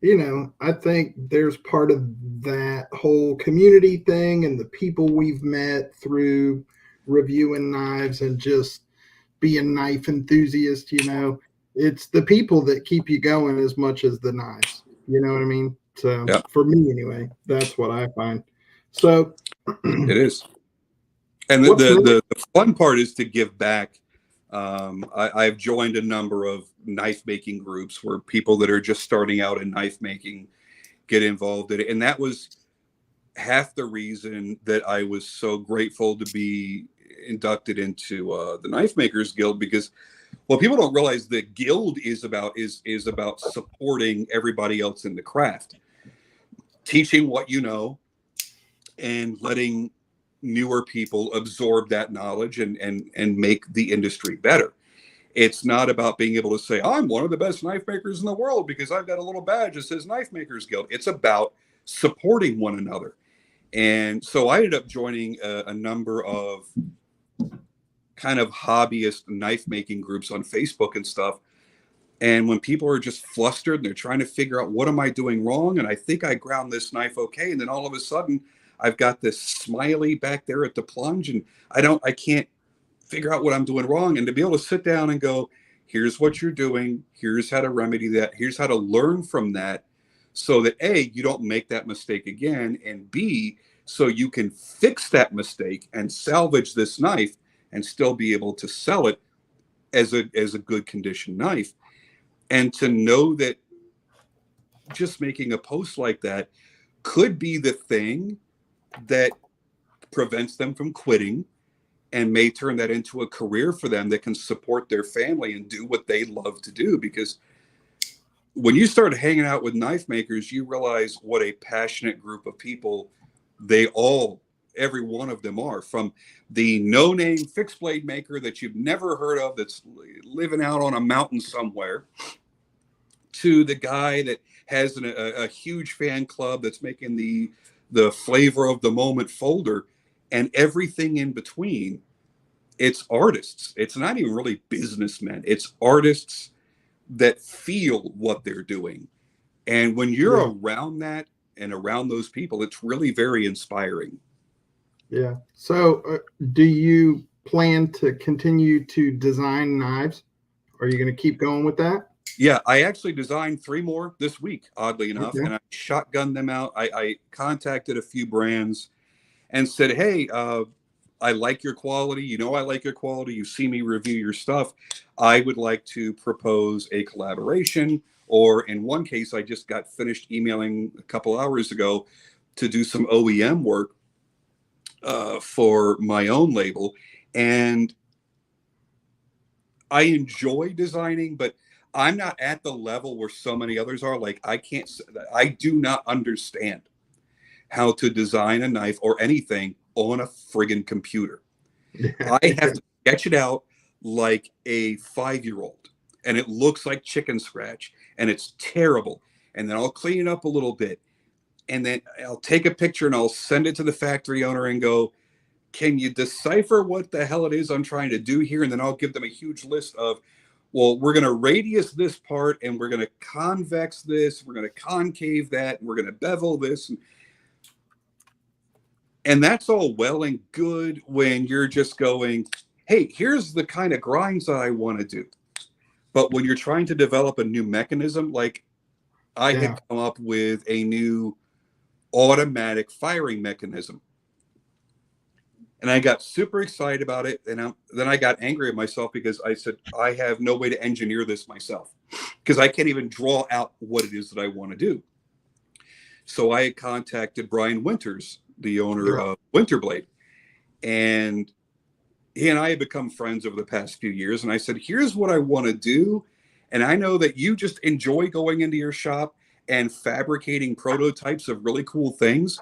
[SPEAKER 1] you know, I think there's part of that whole community thing and the people we've met through reviewing knives and just being knife enthusiasts, you know, it's the people that keep you going as much as the knives. You know what I mean? So for me anyway, that's what I find. So
[SPEAKER 3] it is. And the fun part is to give back. I've joined a number of knife making groups where people that are just starting out in knife making get involved in it. And that was half the reason that I was so grateful to be inducted into the Knife Makers Guild, because what people don't realize, the guild is about supporting everybody else in the craft, teaching what you know and letting newer people absorb that knowledge and make the industry better. It's not about being able to say, I'm one of the best knife makers in the world because I've got a little badge that says Knife Makers Guild. It's about supporting one another. And so I ended up joining a number of kind of hobbyist knife making groups on Facebook and stuff. And when people are just flustered and they're trying to figure out, what am I doing wrong? And I think I ground this knife okay. And then all of a sudden I've got this smiley back there at the plunge and I can't figure out what I'm doing wrong. And to be able to sit down and go, here's what you're doing. Here's how to remedy that. Here's how to learn from that, so that A, you don't make that mistake again. And B, so you can fix that mistake and salvage this knife and still be able to sell it as a good condition knife. And to know that just making a post like that could be the thing that prevents them from quitting and may turn that into a career for them that can support their family and do what they love to do. Because when you start hanging out with knife makers, you realize what a passionate group of people they all every one of them are, from the no-name fixed blade maker that you've never heard of that's living out on a mountain somewhere, to the guy that has a huge fan club that's making the flavor of the moment folder, and everything in between. It's artists. It's not even really businessmen. It's artists that feel what they're doing. And when you're around that and around those people, it's really very inspiring.
[SPEAKER 1] Yeah. So do you plan to continue to design knives? Are you going to keep going with that?
[SPEAKER 3] Yeah, I actually designed 3 more this week, oddly enough, and I shotgunned them out. I contacted a few brands and said, hey, I like your quality. You know I like your quality. You see me review your stuff. I would like to propose a collaboration. Or in one case, I just got finished emailing a couple hours ago to do some OEM work for my own label. And I enjoy designing, but I'm not at the level where so many others are. Like, I do not understand how to design a knife or anything on a friggin' computer. I have to sketch it out like a 5-year-old, and it looks like chicken scratch, and it's terrible. And then I'll clean it up a little bit, and then I'll take a picture and I'll send it to the factory owner and go, can you decipher what the hell it is I'm trying to do here? And then I'll give them a huge list of, well, we're going to radius this part, and we're going to convex this, we're going to concave that, and we're going to bevel this. And that's all well and good when you're just going, hey, here's the kind of grinds that I want to do. But when you're trying to develop a new mechanism, like I had come up with a new automatic firing mechanism, and I got super excited about it. And then I got angry at myself because I said, I have no way to engineer this myself, because I can't even draw out what it is that I want to do. So I had contacted Brian Winters, the owner of Winterblade, and he and I have become friends over the past few years. And I said, here's what I want to do. And I know that you just enjoy going into your shop and fabricating prototypes of really cool things.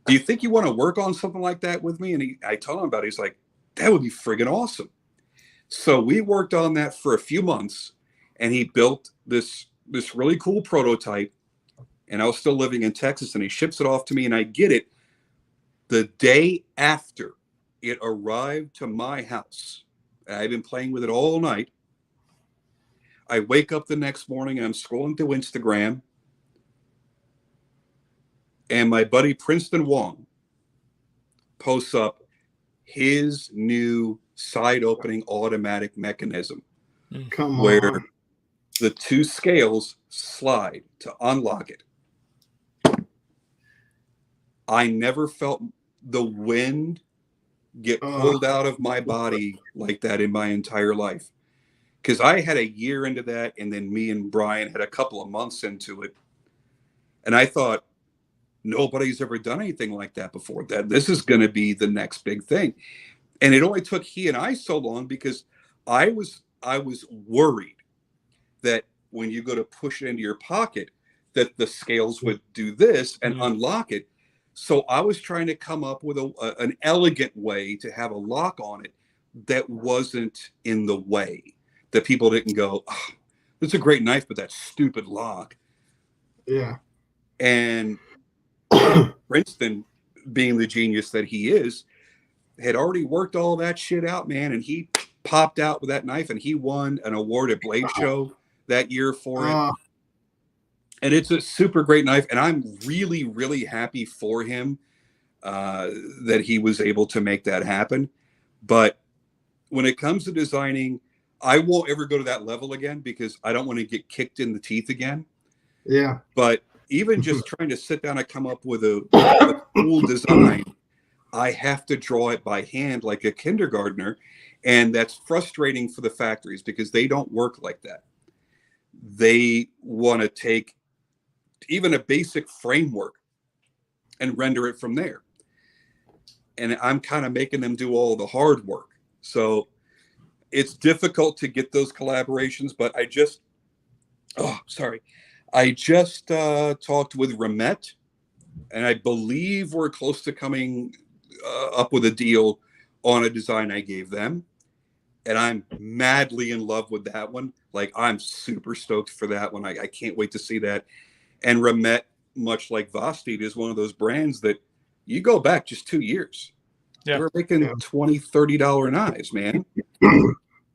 [SPEAKER 3] Do you think you want to work on something like that with me? And I told him about it. He's like, that would be friggin' awesome. So we worked on that for a few months, and he built this really cool prototype. And I was still living in Texas, and he ships it off to me, and I get it the day after it arrived to my house. I've been playing with it all night. I wake up the next morning and I'm scrolling through Instagram, and my buddy Princeton Wong posts up his new side opening automatic mechanism.
[SPEAKER 1] Come
[SPEAKER 3] where
[SPEAKER 1] on.
[SPEAKER 3] the 2 scales slide to unlock it. I never felt the wind get pulled out of my body like that in my entire life. Because I had a year into that, and then me and Brian had a couple of months into it. And I thought, nobody's ever done anything like that before. That this is going to be the next big thing. And it only took he and I so long because I was worried that when you go to push it into your pocket, that the scales would do this and unlock it. So I was trying to come up with an elegant way to have a lock on it that wasn't in the way, that people didn't go, oh, it's a great knife, but that stupid lock.
[SPEAKER 1] Yeah.
[SPEAKER 3] And Princeton, being the genius that he is, had already worked all that shit out, man. And he popped out with that knife, and he won an award at Blade Show that year for it. And it's a super great knife. And I'm really, really happy for him that he was able to make that happen. But when it comes to designing, I won't ever go to that level again because I don't want to get kicked in the teeth again.
[SPEAKER 1] Yeah.
[SPEAKER 3] But even just trying to sit down and come up with a cool design, I have to draw it by hand like a kindergartner. And that's frustrating for the factories because they don't work like that. They want to take even a basic framework and render it from there. And I'm kind of making them do all the hard work. So it's difficult to get those collaborations, but I just talked with Ramet, and I believe we're close to coming up with a deal on a design I gave them. And I'm madly in love with that one. Like, I'm super stoked for that one. I can't wait to see that. And Remet, much like VOSTEED, is one of those brands that you go back just 2 years.
[SPEAKER 2] Yeah.
[SPEAKER 3] They were making $20, $30 knives, man.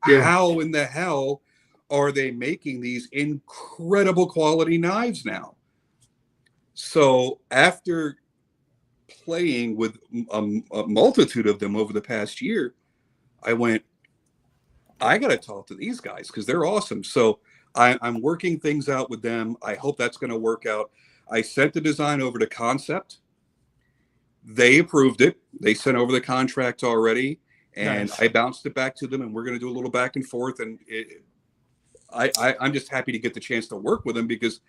[SPEAKER 3] How in the hell are they making these incredible quality knives now? So after playing with a multitude of them over the past year, I went, I got to talk to these guys because they're awesome. So I'm working things out with them. I hope that's going to work out. I sent the design over to KANSEPT. They approved it. They sent over the contract already, and I bounced it back to them, and we're going to do a little back and forth. And I'm just happy to get the chance to work with them because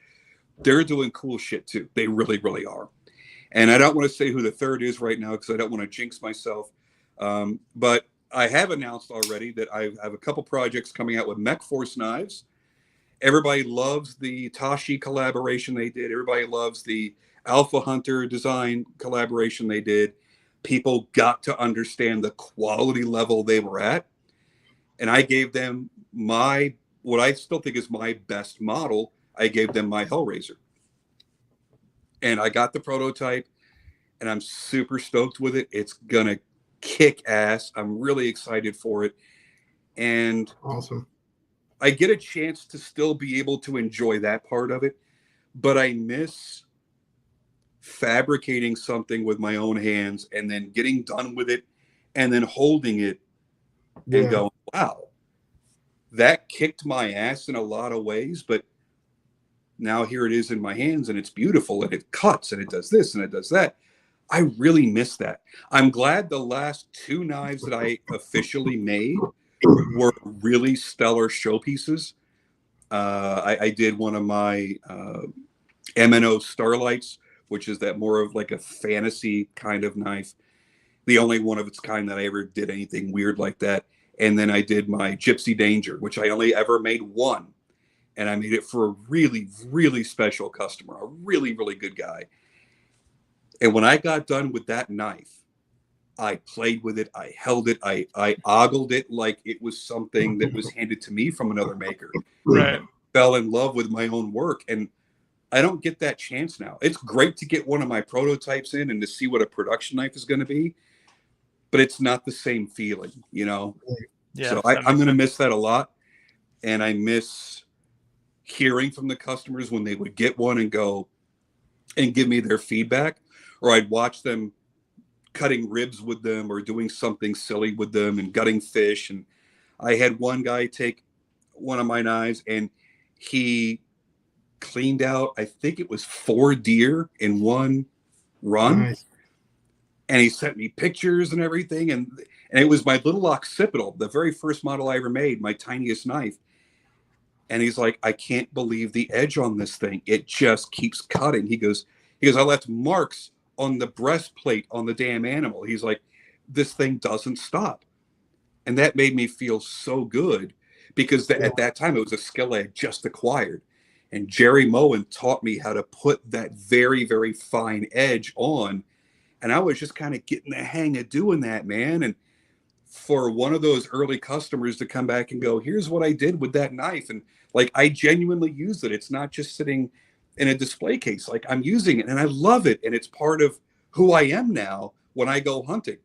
[SPEAKER 3] they're doing cool shit too. They really, really are. And I don't want to say who the third is right now because I don't want to jinx myself. But I have announced already that I have a couple projects coming out with Mech Force knives. Everybody loves the Tashi collaboration they did. Everybody loves the Alpha Hunter design collaboration they did. People got to understand the quality level they were at. And I gave them what I still think is my best model. I gave them my Hellraiser. And I got the prototype, and I'm super stoked with it. It's going to kick ass. I'm really excited for it. And
[SPEAKER 1] awesome.
[SPEAKER 3] I get a chance to still be able to enjoy that part of it, but I miss fabricating something with my own hands and then getting done with it and then holding it and going, wow, that kicked my ass in a lot of ways, but now here it is in my hands and it's beautiful and it cuts and it does this and it does that. I really miss that. I'm glad the last 2 knives that I officially made were really stellar showpieces. I did one of my MNO Starlights, which is that more of like a fantasy kind of knife. The only one of its kind that I ever did anything weird like that. And then I did my Gypsy Danger, which I only ever made one. And I made it for a really, really special customer, a really, really good guy. And when I got done with that knife, I played with it. I held it. I ogled it like it was something that was handed to me from another maker.
[SPEAKER 2] Right.
[SPEAKER 3] Fell in love with my own work. And I don't get that chance now. It's great to get one of my prototypes in and to see what a production knife is going to be, but it's not the same feeling, you know?
[SPEAKER 2] Yeah,
[SPEAKER 3] so I'm going to miss that a lot. And I miss hearing from the customers when they would get one and go and give me their feedback, or I'd watch them cutting ribs with them or doing something silly with them and gutting fish. And I had one guy take one of my knives and he cleaned out, I think it was 4 deer in one run.
[SPEAKER 1] Nice.
[SPEAKER 3] And he sent me pictures and everything. And it was my little occipital, the very first model I ever made, my tiniest knife. And he's like, I can't believe the edge on this thing. It just keeps cutting. He goes, I left marks on the breastplate on the damn animal. He's like, this thing doesn't stop. And that made me feel so good because at that time it was a skill I had just acquired. And Jerry Moen taught me how to put that very, very fine edge on. And I was just kind of getting the hang of doing that, man. And for one of those early customers to come back and go, here's what I did with that knife. And like, I genuinely use it. It's not just sitting in a display case. Like, I'm using it and I love it. And it's part of who I am now when I go hunting.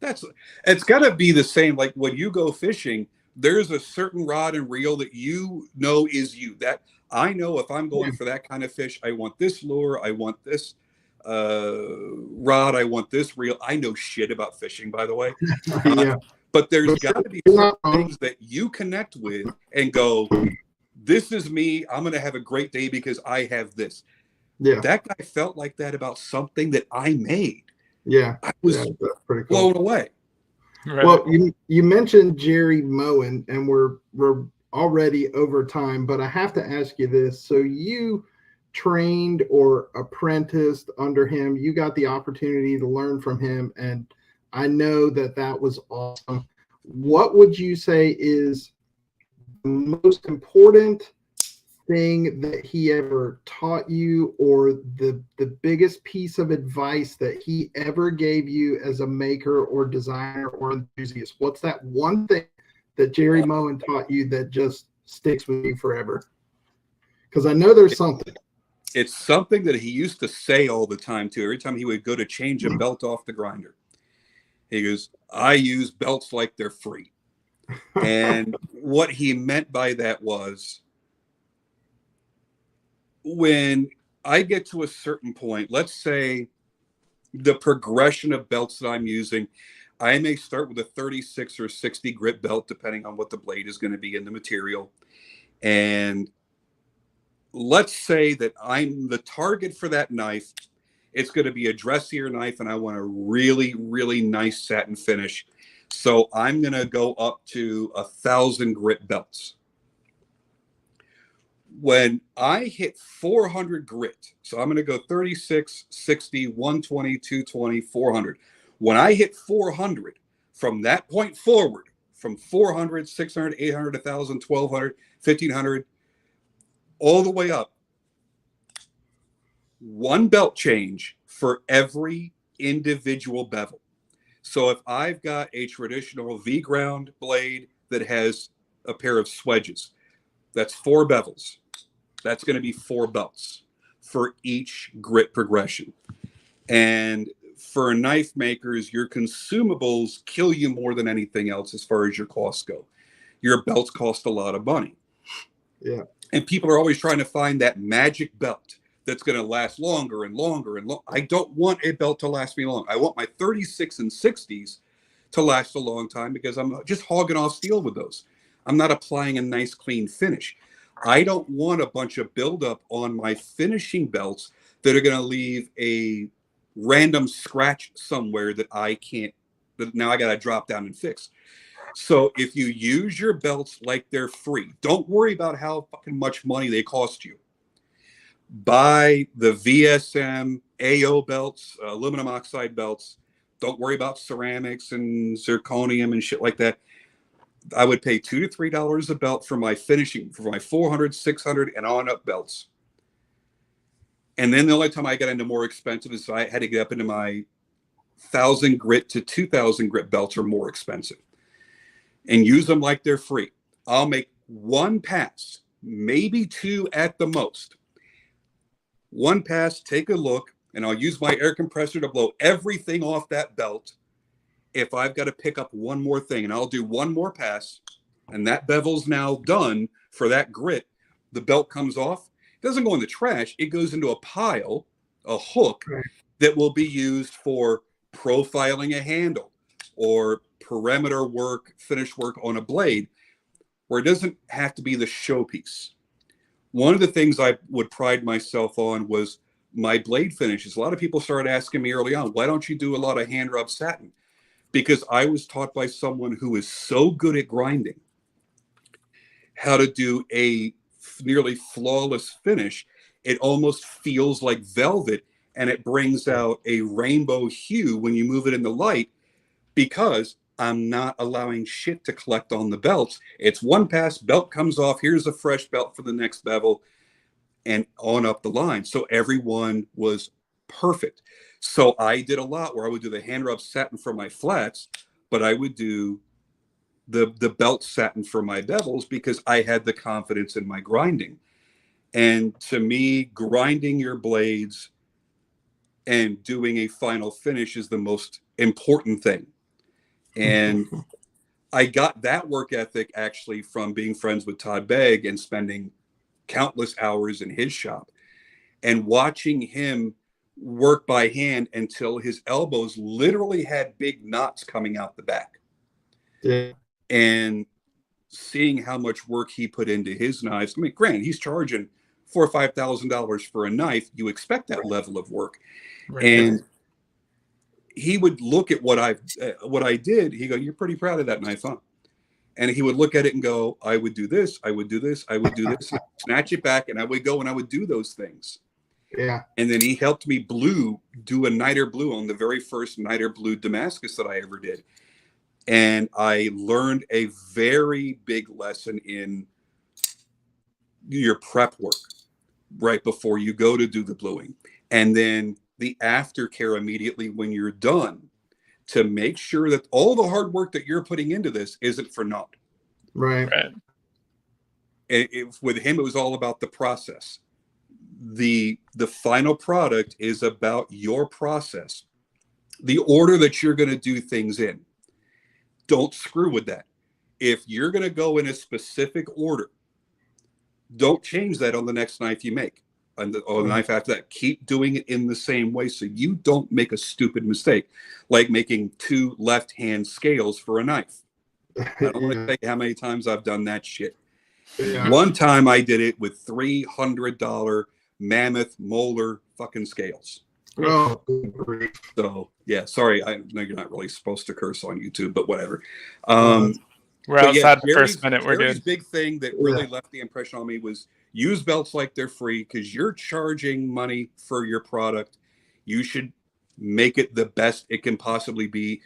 [SPEAKER 3] It's got to be the same. Like when you go fishing, there's a certain rod and reel that you know is you. That I know if I'm going for that kind of fish, I want this lure, I want this rod, I want this reel. I know shit about fishing, by the way. But there's got to be certain things that you connect with and go, this is me. I'm going to have a great day because I have this. That guy felt like that about something that I made. I was
[SPEAKER 1] pretty cool.
[SPEAKER 3] blown away.
[SPEAKER 2] Right.
[SPEAKER 1] Well, you mentioned Jerry Moen, and we're already over time, but I have to ask you this. So you trained or apprenticed under him. You got the opportunity to learn from him, and I know that was awesome. What would you say is the most important thing that he ever taught you, or the biggest piece of advice that he ever gave you as a maker or designer or enthusiast? What's that one thing that Jerry Moen taught you that just sticks with you forever? Because I know there's something.
[SPEAKER 3] It's something that he used to say all the time too. Every time he would go to change a belt off the grinder, he goes, "I use belts like they're free." And what he meant by that was, when I get to a certain point, let's say the progression of belts that I'm using, I may start with a 36 or 60 grit belt, depending on what the blade is going to be in the material. And let's say that I'm the target for that knife. It's going to be a dressier knife, and I want a really, really nice satin finish. So I'm going to go up to 1,000 grit belts. When I hit 400 grit, so I'm going to go 36, 60, 120, 220, 400. When I hit 400, from that point forward, from 400, 600, 800, 1,000, 1,200, 1,500, all the way up, one belt change for every individual bevel. So if I've got a traditional V-ground blade that has a pair of swedges, that's 4 bevels. That's going to be 4 belts for each grit progression. And for knife makers, your consumables kill you more than anything else as far as your costs go. Your belts cost a lot of money.
[SPEAKER 1] Yeah.
[SPEAKER 3] And people are always trying to find that magic belt that's going to last longer and longer and longer. I don't want a belt to last me long. I want my 36 and 60s to last a long time, because I'm just hogging off steel with those. I'm not applying a nice clean finish. I don't want a bunch of buildup on my finishing belts that are going to leave a random scratch somewhere that I can't, that now I got to drop down and fix. So if you use your belts like they're free, don't worry about how fucking much money they cost you. Buy the VSM AO belts, aluminum oxide belts. Don't worry about ceramics and zirconium and shit like that. I would pay $2 to $3 a belt for my finishing, for my 400, 600 and on up belts. And then the only time I got into more expensive is I had to get up into my 1,000 grit to 2,000 grit belts are more expensive, and use them like they're free. I'll make one pass, maybe 2 at the most. One pass, take a look, and I'll use my air compressor to blow everything off that belt. If I've got to pick up one more thing, and I'll do one more pass, and that bevel's now done for that grit, the belt comes off. It doesn't go in the trash. It goes into a pile, a hook, that will be used for profiling a handle or perimeter work, finish work on a blade, where it doesn't have to be the showpiece. One of the things I would pride myself on was my blade finishes. A lot of people started asking me early on, why don't you do a lot of hand rub satin? Because I was taught by someone who is so good at grinding how to do a nearly flawless finish. It almost feels like velvet, and it brings out a rainbow hue when you move it in the light, because I'm not allowing shit to collect on the belts. It's one pass, belt comes off, here's a fresh belt for the next bevel, and on up the line. So everyone was perfect. So I did a lot where I would do the hand rub satin for my flats, but I would do the belt satin for my bevels, because I had the confidence in my grinding. And to me, grinding your blades and doing a final finish is the most important thing. And I got that work ethic actually from being friends with Todd Begg and spending countless hours in his shop and watching him work by hand until his elbows literally had big knots coming out the back.
[SPEAKER 1] Yeah.
[SPEAKER 3] And seeing how much work he put into his knives. I mean, granted, he's charging $4,000 or $5,000 for a knife. You expect that level of work.
[SPEAKER 2] Right.
[SPEAKER 3] And he would look at what I did. He go, "You're pretty proud of that knife, huh?" And he would look at it and go, "I would do this, I would do this, I would do this," snatch it back, and I would go and I would do those things.
[SPEAKER 1] Yeah.
[SPEAKER 3] And then he helped me do a niter blue on the very first niter blue Damascus that I ever did. And I learned a very big lesson in your prep work right before you go to do the bluing, and then the aftercare immediately when you're done, to make sure that all the hard work that you're putting into this isn't for naught.
[SPEAKER 1] Right.
[SPEAKER 3] With him, it was all about the process. The final product is about your process, the order that you're going to do things in. Don't screw with that. If you're going to go in a specific order, don't change that on the next knife you make. On the knife after that, keep doing it in the same way so you don't make a stupid mistake, like making 2 left-hand scales for a knife. I don't want to tell you how many times I've done that shit.
[SPEAKER 1] Yeah.
[SPEAKER 3] One time I did it with $300 mammoth molar fucking scales.
[SPEAKER 1] Oh,
[SPEAKER 3] so yeah, sorry, I know you're not really supposed to curse on YouTube, but whatever.
[SPEAKER 2] We're outside the first minute. We're
[SPEAKER 3] Jerry's
[SPEAKER 2] good.
[SPEAKER 3] big thing that really left the impression on me was use belts like they're free, because you're charging money for your product. You should make it the best it can possibly be.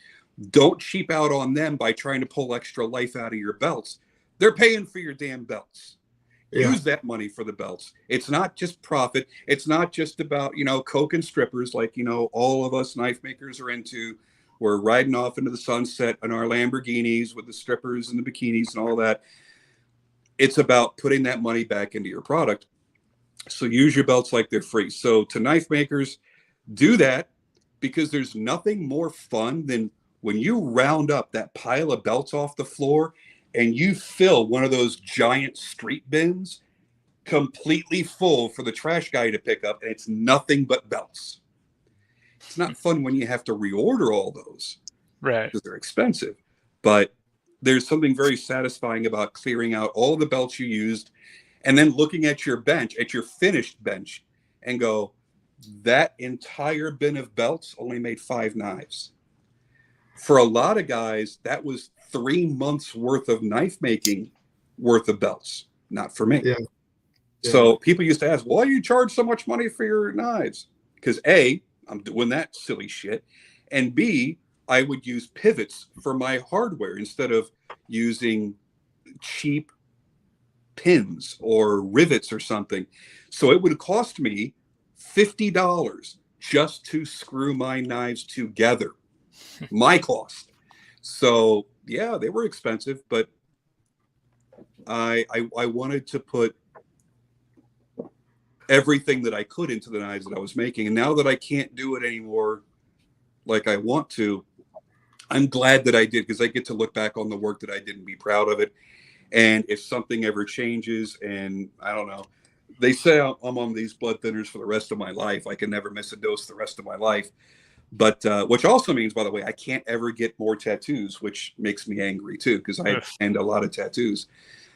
[SPEAKER 3] Don't cheap out on them by trying to pull extra life out of your belts. They're paying for your damn belts. Use that money for the belts. It's not just profit. It's not just about, coke and strippers like, all of us knife makers are into. We're riding off into the sunset in our Lamborghinis with the strippers and the bikinis and all that. It's about putting that money back into your product. So use your belts like they're free. So to knife makers, do that, because there's nothing more fun than when you round up that pile of belts off the floor and you fill one of those giant street bins completely full for the trash guy to pick up, and it's nothing but belts. It's not fun when you have to reorder all those,
[SPEAKER 2] right?
[SPEAKER 3] Because they're expensive. But there's something very satisfying about clearing out all the belts you used and then looking at your bench, at your finished bench, and go, that entire bin of belts only made 5 knives. For a lot of guys, that was 3 months worth of knife making worth of belts. Not for me.
[SPEAKER 1] Yeah.
[SPEAKER 3] So people used to ask, why do you charge so much money for your knives? Because A, I'm doing that silly shit. And B, I would use pivots for my hardware instead of using cheap pins or rivets or something. So it would cost me $50 just to screw my knives together. My cost. So yeah, they were expensive, but I wanted to put everything that I could into the knives that I was making. And now that I can't do it anymore like I want to, I'm glad that I did, because I get to look back on the work that I did and be proud of it. And if something ever changes, and I don't know, they say I'm on these blood thinners for the rest of my life. I can never miss a dose the rest of my life. But which also means, by the way, I can't ever get more tattoos, which makes me angry too, because I had a lot of tattoos.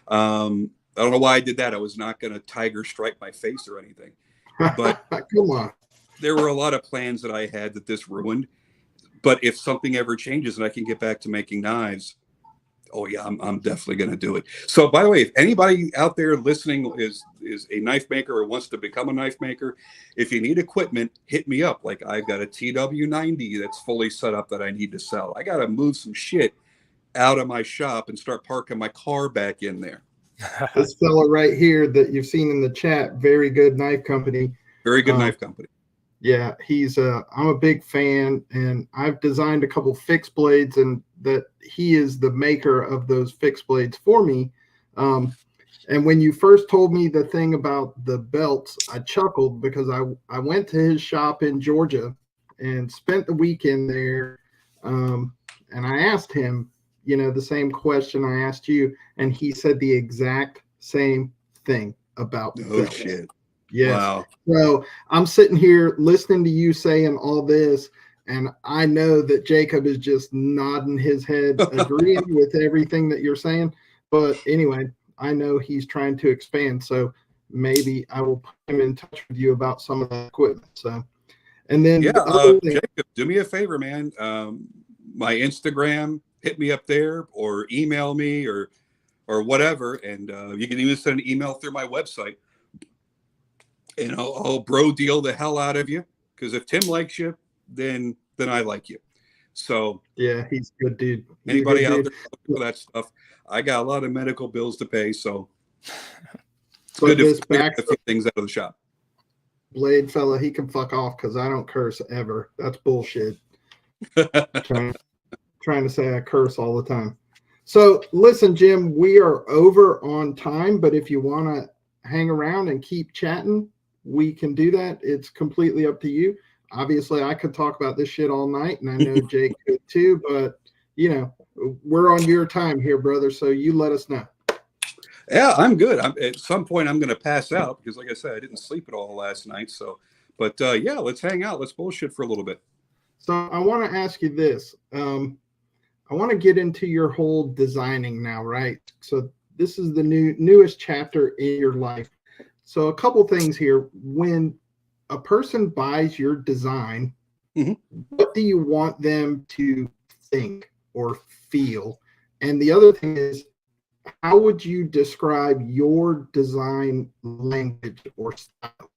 [SPEAKER 3] I don't know why I did that. I was not going to tiger stripe my face or anything. But
[SPEAKER 1] come on.
[SPEAKER 3] There were a lot of plans that I had that this ruined. But if something ever changes and I can get back to making knives, oh yeah, I'm definitely going to do it. So by the way, if anybody out there listening is a knife maker or wants to become a knife maker, if you need equipment, hit me up. Like, I've got a TW90 that's fully set up that I need to sell. I got to move some shit out of my shop and start parking my car back in there.
[SPEAKER 1] This fella right here that you've seen in the chat, very good knife company.
[SPEAKER 3] Very good knife company.
[SPEAKER 1] Yeah, I'm a big fan, and I've designed a couple fixed blades, and that he is the maker of those fixed blades for me. And when you first told me the thing about the belts, I chuckled, because I went to his shop in Georgia and spent the weekend there. And I asked him, the same question I asked you, and he said the exact same thing about belts.
[SPEAKER 3] Shit.
[SPEAKER 1] Yes.
[SPEAKER 3] Wow.
[SPEAKER 1] So I'm sitting here listening to you saying all this, and I know that Jacob is just nodding his head, agreeing with everything that you're saying. But anyway, I know he's trying to expand, so maybe I will put him in touch with you about some of the equipment. So, and then
[SPEAKER 3] Jacob, do me a favor, man. My Instagram, hit me up there, or email me, or whatever, and you can even send an email through my website. And I'll bro deal the hell out of you, because if Tim likes you, then I like you. So
[SPEAKER 1] yeah, he's a good dude.
[SPEAKER 3] Anybody out there for that stuff? I got a lot of medical bills to pay, so It's good
[SPEAKER 1] this
[SPEAKER 3] to clear
[SPEAKER 1] back
[SPEAKER 3] a few things out of the shop.
[SPEAKER 1] blade fella, he can fuck off because I don't curse ever. That's bullshit. trying to say I curse all the time. So listen, Jim, we are over on time, but if you want to hang around and keep chatting, we can do that. It's completely up to you. Obviously, I could talk about this shit all night, and I know Jake could too, but you know, we're on your time here, brother, so you let us know.
[SPEAKER 3] Yeah, I'm good. At some point I'm going to pass out because, like I said, I didn't sleep at all last night. So, but yeah, let's hang out. Let's bullshit for a little bit.
[SPEAKER 1] So I want to ask you this. I want to get into your whole designing now, right? So this is the newest chapter in your life. So a couple things here. When a person buys your design, what do you want them to think or feel? And the other thing is, how would you describe your design language or style?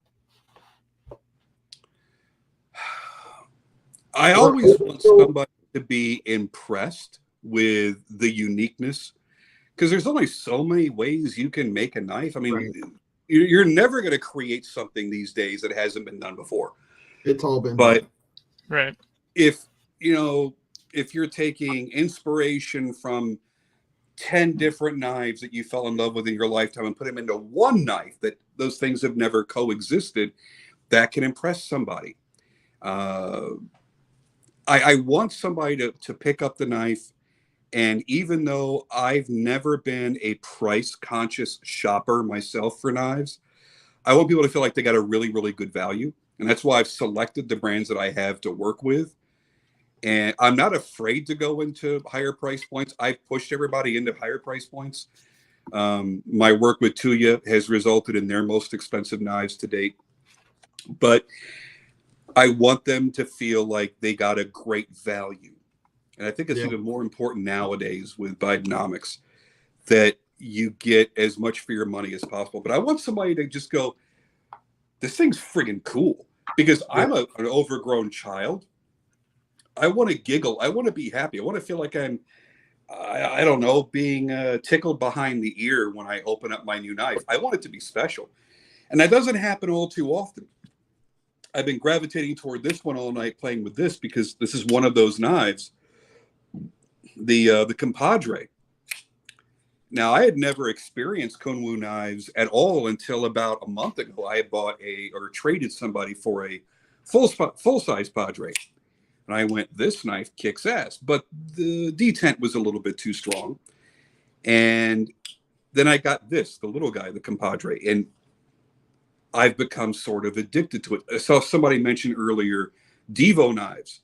[SPEAKER 3] I always want somebody to be impressed with the uniqueness, because there's only so many ways you can make a knife. I mean, you're never going to create something these days that hasn't been done before.
[SPEAKER 1] It's all been
[SPEAKER 3] done.
[SPEAKER 2] Right.
[SPEAKER 3] If, you know, if you're taking inspiration from 10 different knives that you fell in love with in your lifetime and put them into one knife, that those things have never coexisted, that can impress somebody. I want somebody to pick up the knife, and even though I've never been a price conscious shopper myself for knives, I want people to feel like they got a really, really good value. And that's why I've selected the brands that I have to work with. And I'm not afraid to go into higher price points. I've pushed everybody into higher price points. My work with Tuya has resulted in their most expensive knives to date. But I want them to feel like they got a great value. And I think it's even more important nowadays with Bidenomics, that you get as much for your money as possible. But I want somebody to just go, this thing's friggin' cool. Because I'm an overgrown child. I want to giggle. I want to be happy. I want to feel like I don't know, being tickled behind the ear when I open up my new knife. I want it to be special. And that doesn't happen all too often. I've been gravitating toward this one all night, playing with this, because this is one of those knives, the compadre. Now, I had never experienced Kunwu knives at all until about a month ago. I had bought or traded somebody for a full-size Padre. And I went, this knife kicks ass. But the detent was a little bit too strong. And then I got this, the little guy, the compadre. And I've become sort of addicted to it. I saw somebody mention earlier Devo knives.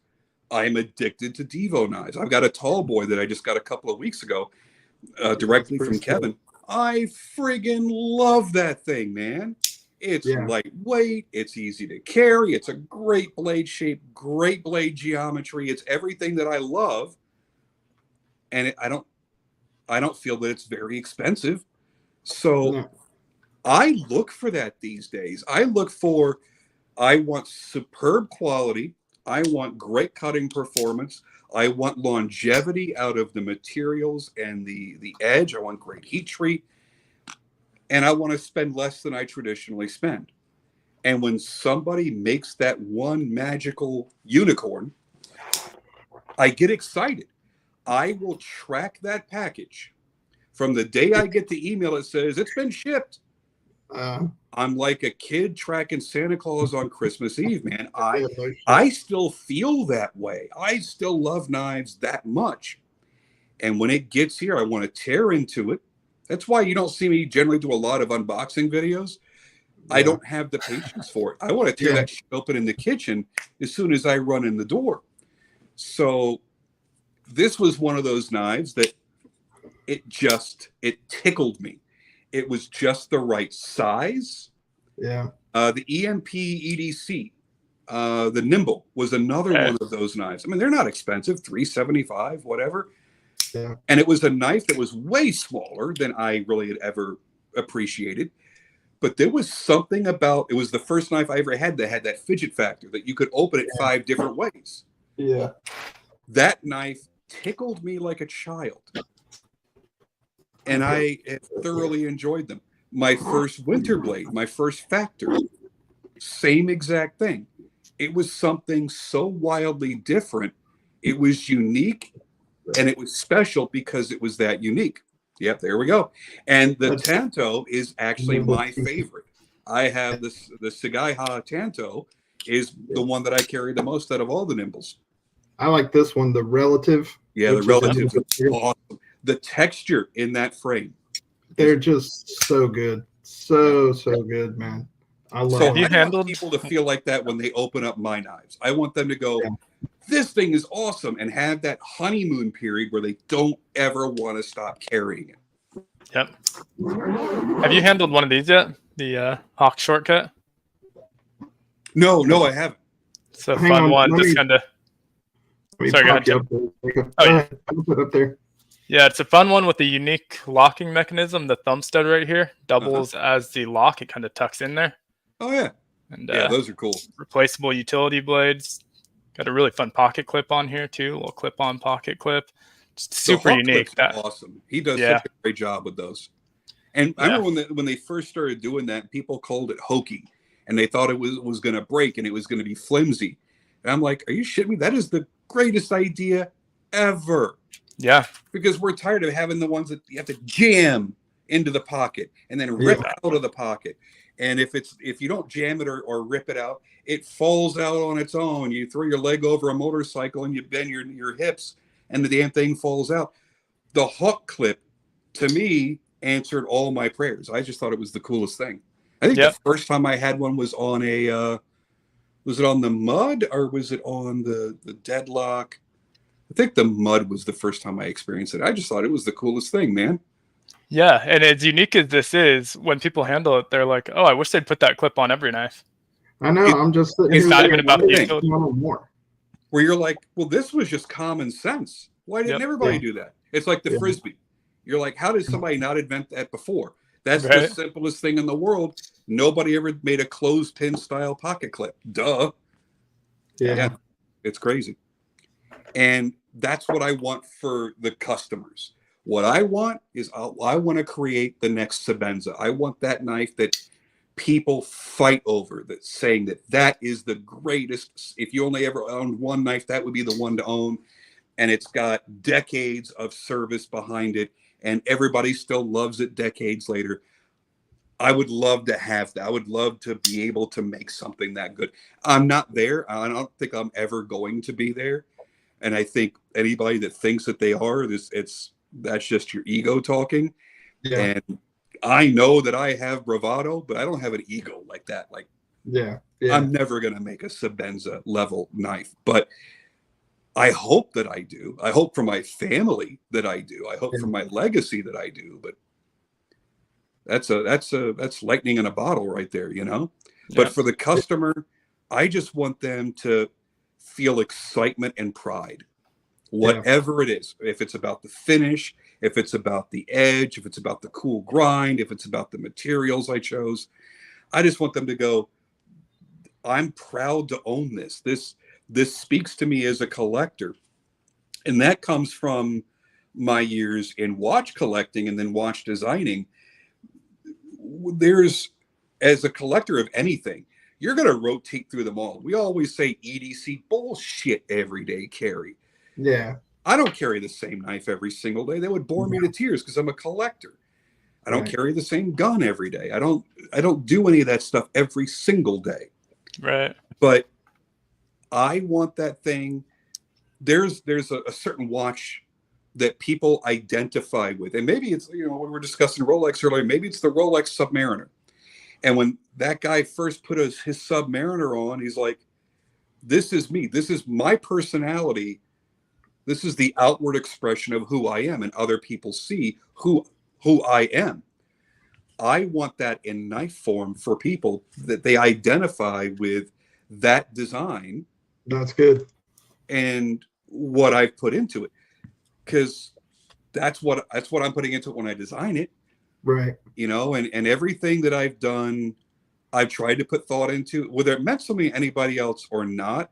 [SPEAKER 3] I'm addicted to Devo knives. I've got a tall boy that I just got a couple of weeks ago, directly from Kevin. I friggin' love that thing, man. It's lightweight. It's easy to carry. It's a great blade shape, great blade geometry. It's everything that I love. And I don't feel that it's very expensive. So I look for that these days. I want superb quality. I want great cutting performance. I want longevity out of the materials and the edge. I want great heat treat. And I want to spend less than I traditionally spend. And when somebody makes that one magical unicorn, I get excited. I will track that package from the day I get the email that says it's been shipped. I'm like a kid tracking Santa Claus on Christmas Eve, man. I still feel that way. I still love knives that much. And when it gets here, I want to tear into it. That's why you don't see me generally do a lot of unboxing videos. I don't have the patience for it. I want to tear that shit open in the kitchen as soon as I run in the door. So this was one of those knives that it tickled me. It was just the right size. The EMP EDC, the Nimble, was another one of those knives. I mean, they're not expensive, $375, whatever. And it was a knife that was way smaller than I really had ever appreciated. But there was something about it. Was the first knife I ever had that had that fidget factor that you could open it 5 different ways. That knife tickled me like a child. And I have thoroughly enjoyed them. my first winter blade, my first factory, same exact thing. It was something so wildly different. It was unique, and it was special because it was that unique. Yep, there we go. And the Tanto is actually my favorite. I have this, the Sagaiha Tanto is the one that I carry the most out of all the Nimbles.
[SPEAKER 1] I like this one, the Relative.
[SPEAKER 3] Yeah, the Relative is awesome. The texture in that frame.
[SPEAKER 1] They're just so good. So good, man. I love
[SPEAKER 2] So
[SPEAKER 1] it.
[SPEAKER 2] I
[SPEAKER 3] want people to feel like that when they open up my knives. I want them to go, this thing is awesome, and have that honeymoon period where they don't ever want to stop carrying it.
[SPEAKER 2] Yep. Have you handled one of these yet? The Hawk Shortcut?
[SPEAKER 3] No, I haven't.
[SPEAKER 2] It's a fun one. Just kind of. Sorry, go ahead, Tim.
[SPEAKER 1] Oh, yeah. I'll put it up there.
[SPEAKER 2] Yeah, it's a fun one with a unique locking mechanism. The thumb stud right here doubles as the lock. It kind of tucks in there.
[SPEAKER 3] Oh, yeah.
[SPEAKER 2] And
[SPEAKER 3] yeah, those are cool.
[SPEAKER 2] Replaceable utility blades. Got a really fun pocket clip on here, too. A little clip-on pocket clip. Just super unique.
[SPEAKER 3] That's awesome. He does such a great job with those. And I remember when they first started doing that, people called it hokey. And they thought it was going to break and it was going to be flimsy. And I'm like, are you shitting me? That is the greatest idea ever.
[SPEAKER 2] Yeah.
[SPEAKER 3] Because we're tired of having the ones that you have to jam into the pocket and then rip out of the pocket. And if you don't jam it or rip it out, it falls out on its own. You throw your leg over a motorcycle and you bend your hips and the damn thing falls out. The hook clip, to me, answered all my prayers. I just thought it was the coolest thing. I think the first time I had one was on a, was it on the Mud or was it on the Deadlock? I think the Mud was the first time I experienced it. I just thought it was the coolest thing, man.
[SPEAKER 2] Yeah, and as unique as this is, when people handle it, they're like, "Oh, I wish they'd put that clip on every knife."
[SPEAKER 1] I know. I'm just.
[SPEAKER 2] It's not even about the utility.
[SPEAKER 3] Where you're like, "Well, this was just common sense. Why didn't everybody do that?" It's like the Frisbee. You're like, "How did somebody not invent that before?" That's the simplest thing in the world. Nobody ever made a clothespin style pocket clip. Duh. Yeah, it's crazy. And that's what I want for the customers. What I want is I want to create the next Sebenza. I want that knife that people fight over, that's saying that is the greatest. If you only ever owned one knife, that would be the one to own. And it's got decades of service behind it. And everybody still loves it decades later. I would love to have that. I would love to be able to make something that good. I'm not there. I don't think I'm ever going to be there. And I think anybody that thinks that they are, that's just your ego talking. Yeah. And I know that I have bravado, but I don't have an ego like that. Like, I'm never going to make a Sebenza level knife, but I hope that I do. I hope for my family that I do. I hope for my legacy that I do. But that's lightning in a bottle right there, you know. Yeah. But for the customer, I just want them to feel excitement and pride, whatever it is. If it's about the finish, if it's about the edge, if it's about the cool grind, if it's about the materials I chose, I just want them to go, I'm proud to own this. This speaks to me as a collector. And that comes from my years in watch collecting and then watch designing. There's, as a collector of anything, you're going to rotate through them all. We always say EDC bullshit everyday carry.
[SPEAKER 1] Yeah.
[SPEAKER 3] I don't carry the same knife every single day. That would bore me to tears because I'm a collector. I don't carry the same gun every day. I don't do any of that stuff every single day.
[SPEAKER 2] Right.
[SPEAKER 3] But I want that thing. There's a certain watch that people identify with. And maybe it's, you know, when we were discussing Rolex earlier, maybe it's the Rolex Submariner. And when that guy first put his Submariner on, he's like, this is me. This is my personality. This is the outward expression of who I am, and other people see who I am. I want that in knife form for people, that they identify with that design.
[SPEAKER 1] That's good.
[SPEAKER 3] And what I've put into it, because that's what I'm putting into it when I design it.
[SPEAKER 1] Right.
[SPEAKER 3] You know, and everything that I've done, I've tried to put thought into, whether it meant something to anybody else or not.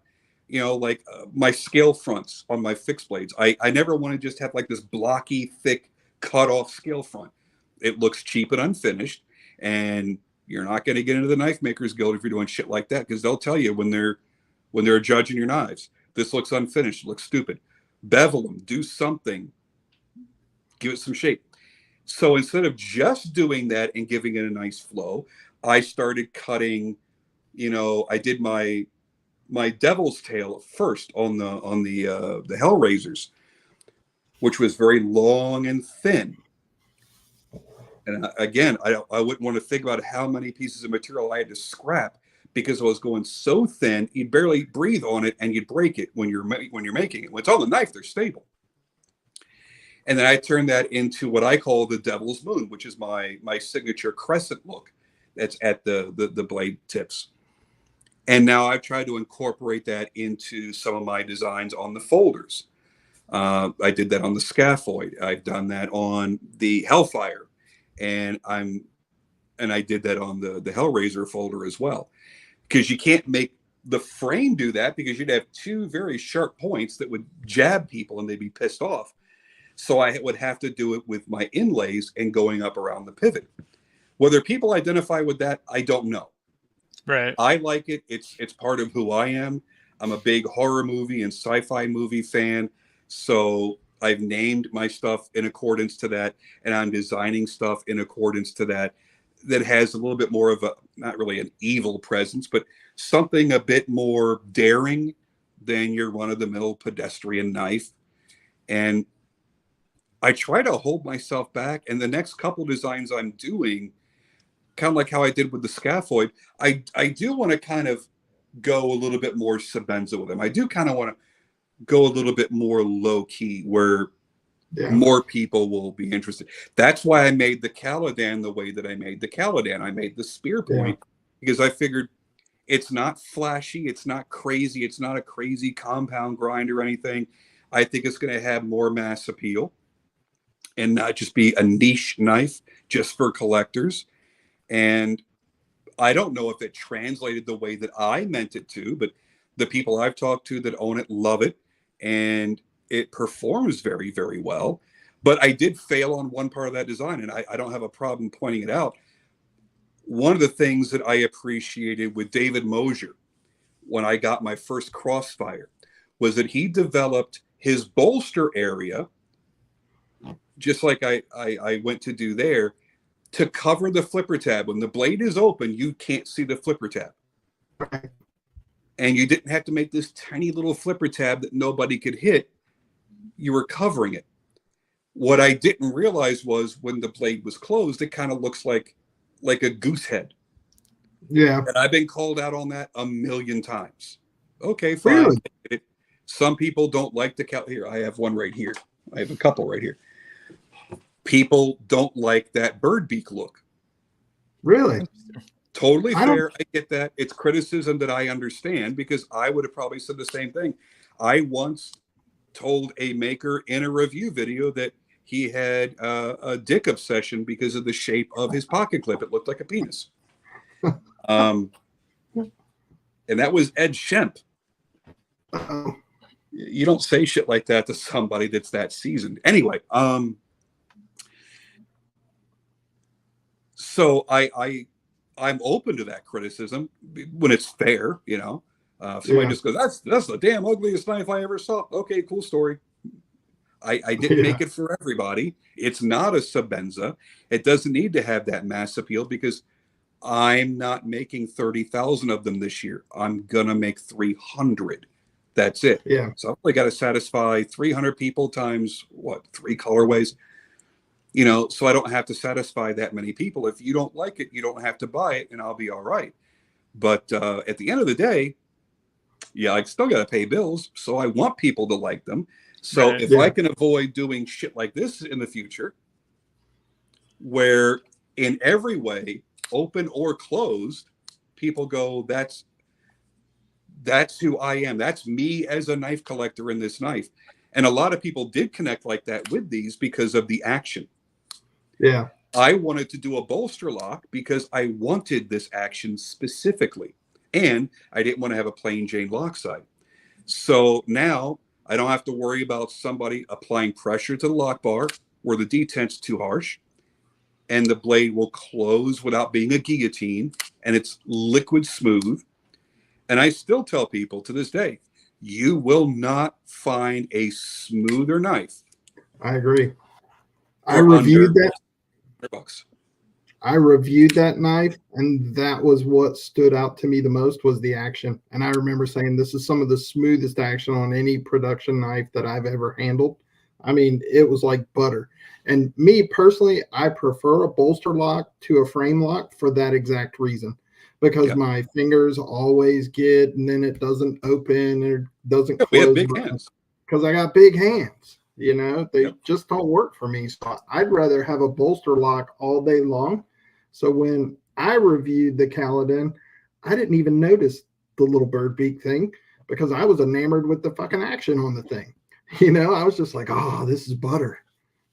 [SPEAKER 3] You know, like my scale fronts on my fixed blades. I never want to just have like this blocky, thick, cut off scale front. It looks cheap and unfinished. And you're not going to get into the Knife Makers Guild if you're doing shit like that, because they'll tell you when they're judging your knives, this looks unfinished, it looks stupid. Bevel them, do something, give it some shape. So instead of just doing that and giving it a nice flow, I started cutting, I did my devil's tail first on the Hellraisers, which was very long and thin. And again, I wouldn't want to think about how many pieces of material I had to scrap because I was going so thin, you'd barely breathe on it and you'd break it when you're making it. When it's on the knife, they're stable. And then I turned that into what I call the Devil's Moon, which is my signature crescent look that's at the blade tips. And now I've tried to incorporate that into some of my designs on the folders. I did that on the scaphoid. I've done that on the Hellfire. And I did that on the Hellraiser folder as well, because you can't make the frame do that because you'd have two very sharp points that would jab people and they'd be pissed off. So I would have to do it with my inlays and going up around the pivot. Whether people identify with that, I don't know.
[SPEAKER 2] Right.
[SPEAKER 3] I like it. It's part of who I am. I'm a big horror movie and sci-fi movie fan. So I've named my stuff in accordance to that, and I'm designing stuff in accordance to that has a little bit more of a, not really an evil presence, but something a bit more daring than your run-of-the-mill pedestrian knife. And I try to hold myself back, and the next couple designs I'm doing, kind of like how I did with the scaphoid, I do want to kind of go a little bit more Sebenza with them. I do kind of want to go a little bit more low key where more people will be interested. That's why I made the Caladan the way that I made the Caladan. I made the spear point because I figured it's not flashy, it's not crazy, it's not a crazy compound grind or anything. I think it's going to have more mass appeal and not just be a niche knife just for collectors. And I don't know if it translated the way that I meant it to, but the people I've talked to that own it love it, and it performs very, very well. But I did fail on one part of that design, and I don't have a problem pointing it out. One of the things that I appreciated with David Mosier when I got my first Crossfire was that he developed his bolster area, just like I went to do there, to cover the flipper tab. When the blade is open, you can't see the flipper tab. And you didn't have to make this tiny little flipper tab that nobody could hit. You were covering it. What I didn't realize was when the blade was closed, it kind of looks like a goose head.
[SPEAKER 1] Yeah.
[SPEAKER 3] And I've been called out on that a million times. Okay, fine. Really? Some people don't like the here. I have one right here. I have a couple right here. People don't like that bird beak look.
[SPEAKER 1] Really?
[SPEAKER 3] Totally fair. I get that. It's criticism that I understand because I would have probably said the same thing. I once told a maker in a review video that he had a dick obsession because of the shape of his pocket clip. It looked like a penis. And that was Ed Shemp. You don't say shit like that to somebody that's that seasoned. Anyway, so I'm open to that criticism when it's fair, you know. If somebody just goes, that's the damn ugliest knife I ever saw. Okay, cool story. I didn't make it for everybody. It's not a Sebenza. It doesn't need to have that mass appeal because I'm not making 30,000 of them this year. I'm gonna make 300. That's it.
[SPEAKER 1] Yeah.
[SPEAKER 3] So I've only got to satisfy 300 people times what, 3 colorways. You know, so I don't have to satisfy that many people. If you don't like it, you don't have to buy it, and I'll be all right. But at the end of the day, I still got to pay bills. So I want people to like them. So if I can avoid doing shit like this in the future, where in every way, open or closed, people go, that's who I am. That's me as a knife collector in this knife. And a lot of people did connect like that with these because of the action.
[SPEAKER 1] Yeah.
[SPEAKER 3] I wanted to do a bolster lock because I wanted this action specifically. And I didn't want to have a plain Jane lock side. So now I don't have to worry about somebody applying pressure to the lock bar where the detent's too harsh. and the blade will close without being a guillotine, and it's liquid smooth. And I still tell people to this day, you will not find a smoother knife.
[SPEAKER 1] I agree. I reviewed that.
[SPEAKER 3] $100.
[SPEAKER 1] I reviewed that knife, and that was what stood out to me the most was the action. And I remember saying, this is some of the smoothest action on any production knife that I've ever handled. I mean, it was like butter. And me personally, I prefer a bolster lock to a frame lock for that exact reason, because my fingers always get, and then it doesn't open or doesn't close.
[SPEAKER 3] We have big hands.
[SPEAKER 1] Because I got big hands, you know, they just don't work for me. So I'd rather have a bolster lock all day long. So when I reviewed the Kaladin, I didn't even notice the little bird beak thing because I was enamored with the fucking action on the thing. You know, I was just like, oh, this is butter.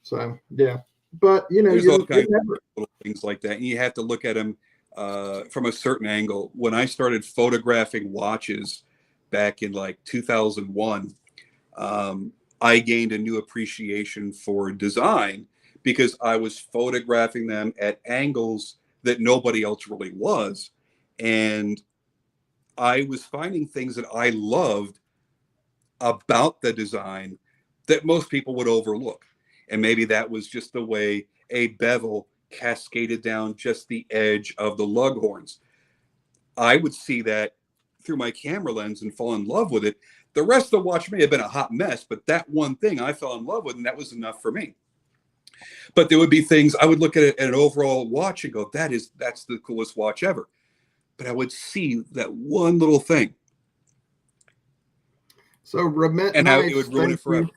[SPEAKER 1] So, yeah. But, you know,
[SPEAKER 3] there's all kinds of little things like that. And you have to look at them from a certain angle. When I started photographing watches back in like 2001, I gained a new appreciation for design because I was photographing them at angles that nobody else really was. And I was finding things that I loved about the design that most people would overlook. And maybe that was just the way a bevel cascaded down just the edge of the lug horns. I would see that through my camera lens and fall in love with it. The rest of the watch may have been a hot mess, but that one thing I fell in love with, and that was enough for me. But there would be things I would look at an overall watch and go, that's the coolest watch ever. But I would see that one little thing.
[SPEAKER 1] So Ramet,
[SPEAKER 3] and how it would ruin it forever.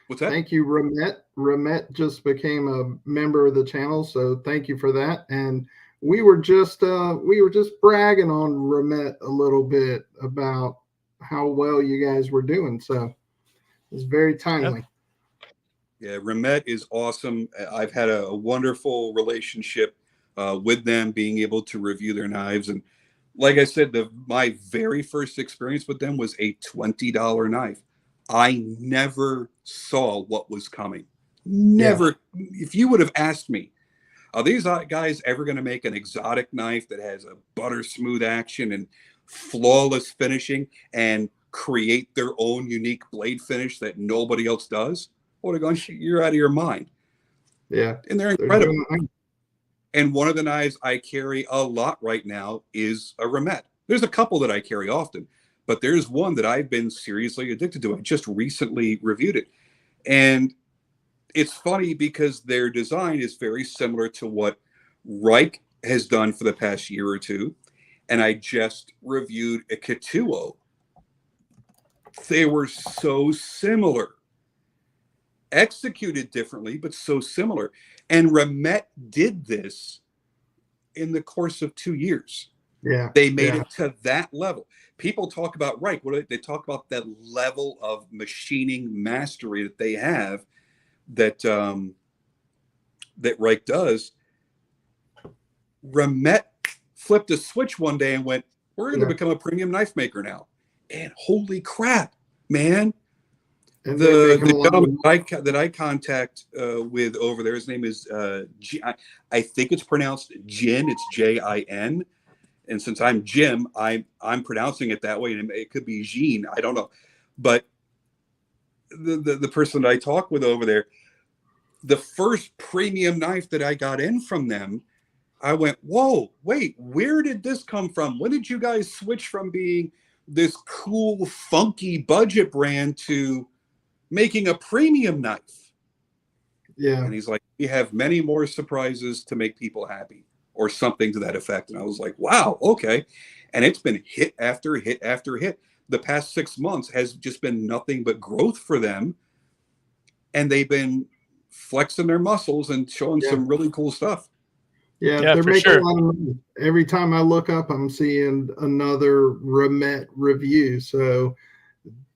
[SPEAKER 3] What's that?
[SPEAKER 1] Thank you, Ramet. Ramet just became a member of the channel, so thank you for that. And we were just bragging on Ramet a little bit about how well you guys were doing. So it's very timely.
[SPEAKER 3] Yeah, Ramet is awesome. I've had a wonderful relationship with them, being able to review their knives. And like I said, my very first experience with them was a $20 knife. I never saw what was coming. Never. Yeah. If you would have asked me, are these guys ever going to make an exotic knife that has a butter smooth action and flawless finishing and create their own unique blade finish that nobody else does? I would have gone, you're out of your mind.
[SPEAKER 1] Yeah.
[SPEAKER 3] And they're incredible. And one of the knives I carry a lot right now is a Ramet. There's a couple that I carry often, but there's one that I've been seriously addicted to. I just recently reviewed it. And it's funny because their design is very similar to what Reich has done for the past year or two. And I just reviewed a Kituo. They were so similar. Executed differently, but so similar. And Ramet did this in the course of 2 years.
[SPEAKER 1] Yeah.
[SPEAKER 3] They made it to that level. People talk about Reich. They talk about that level of machining mastery that they have that Reich does. Ramet flipped a switch one day and went, we're going to become a premium knife maker now. And holy crap, man. And the gentleman that I contact with over there, his name is I think it's pronounced Jin. It's Jin. And since I'm Jim, I'm pronouncing it that way, and it could be Jean. I don't know. But the person that I talk with over there, the first premium knife that I got in from them, I went, whoa, wait, where did this come from? When did you guys switch from being this cool, funky budget brand to making a premium knife?
[SPEAKER 1] Yeah.
[SPEAKER 3] And he's like, we have many more surprises to make people happy, or something to that effect. And I was like, wow, okay. And it's been hit after hit after hit. The past 6 months has just been nothing but growth for them. And they've been flexing their muscles and showing some really cool stuff.
[SPEAKER 1] Yeah, they're making a lot of money. Every time I look up, I'm seeing another Ramet review. So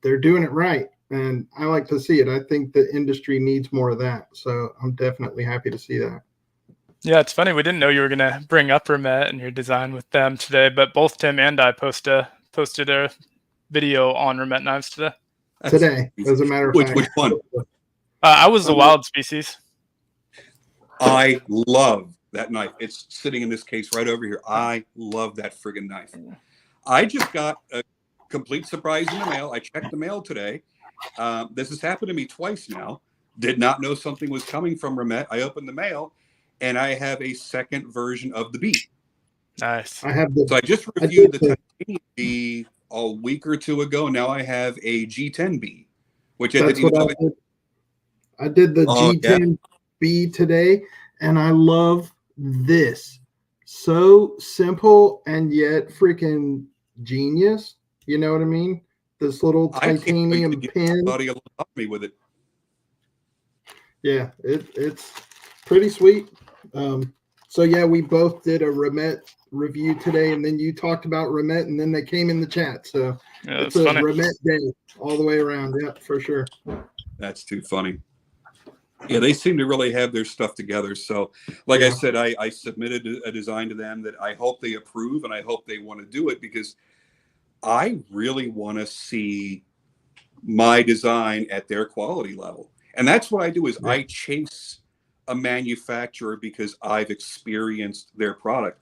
[SPEAKER 1] they're doing it right. And I like to see it. I think the industry needs more of that. So I'm definitely happy to see that.
[SPEAKER 2] Yeah, it's funny. We didn't know you were going to bring up Ramet and your design with them today, but both Tim and I posted a video on Ramet knives today.
[SPEAKER 1] Today, as a matter of fact.
[SPEAKER 3] Which one?
[SPEAKER 2] I was the Wild Species.
[SPEAKER 3] I love that knife. It's sitting in this case right over here. I love that friggin' knife. I just got a complete surprise in the mail. I checked the mail today. This has happened to me twice now. Did not know something was coming from Remet. I opened the mail, and I have a second version of the Beat.
[SPEAKER 2] Nice.
[SPEAKER 3] So I just reviewed the Titanium B a week or two ago. Now I have a G10B, which I didn't even know.
[SPEAKER 1] I did the G10B today, and I love this. So simple and yet freaking genius. You know what I mean? This little titanium pin.
[SPEAKER 3] Me with it.
[SPEAKER 1] Yeah, it's pretty sweet. So yeah, we both did a Remet review today, and then you talked about Remet, and then they came in the chat. So
[SPEAKER 2] yeah,
[SPEAKER 1] it's a Remet day all the way around. Yeah, for sure.
[SPEAKER 3] That's too funny. Yeah, they seem to really have their stuff together. So like I said, I submitted a design to them that I hope they approve, and I hope they want to do it, because I really want to see my design at their quality level. And that's what I do is I chase a manufacturer because I've experienced their product.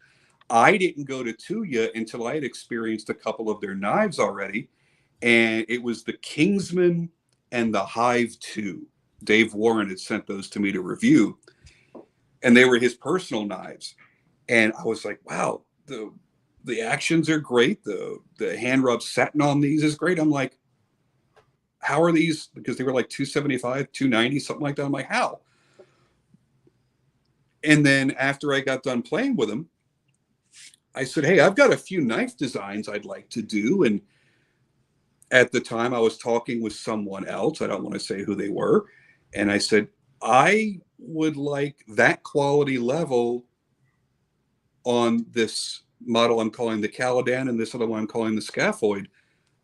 [SPEAKER 3] I didn't go to Tuya until I had experienced a couple of their knives already. And it was the Kingsman and the Hive 2. Dave Warren had sent those to me to review. And they were his personal knives. And I was like, wow, the actions are great. The hand rub satin on these is great. I'm like, how are these? Because they were like $275, $290, something like that. I'm like, how? And then after I got done playing with them, I said, hey, I've got a few knife designs I'd like to do. And at the time I was talking with someone else. I don't want to say who they were. And I said, I would like that quality level on this model I'm calling the Caladan, and this other one I'm calling the Scaphoid.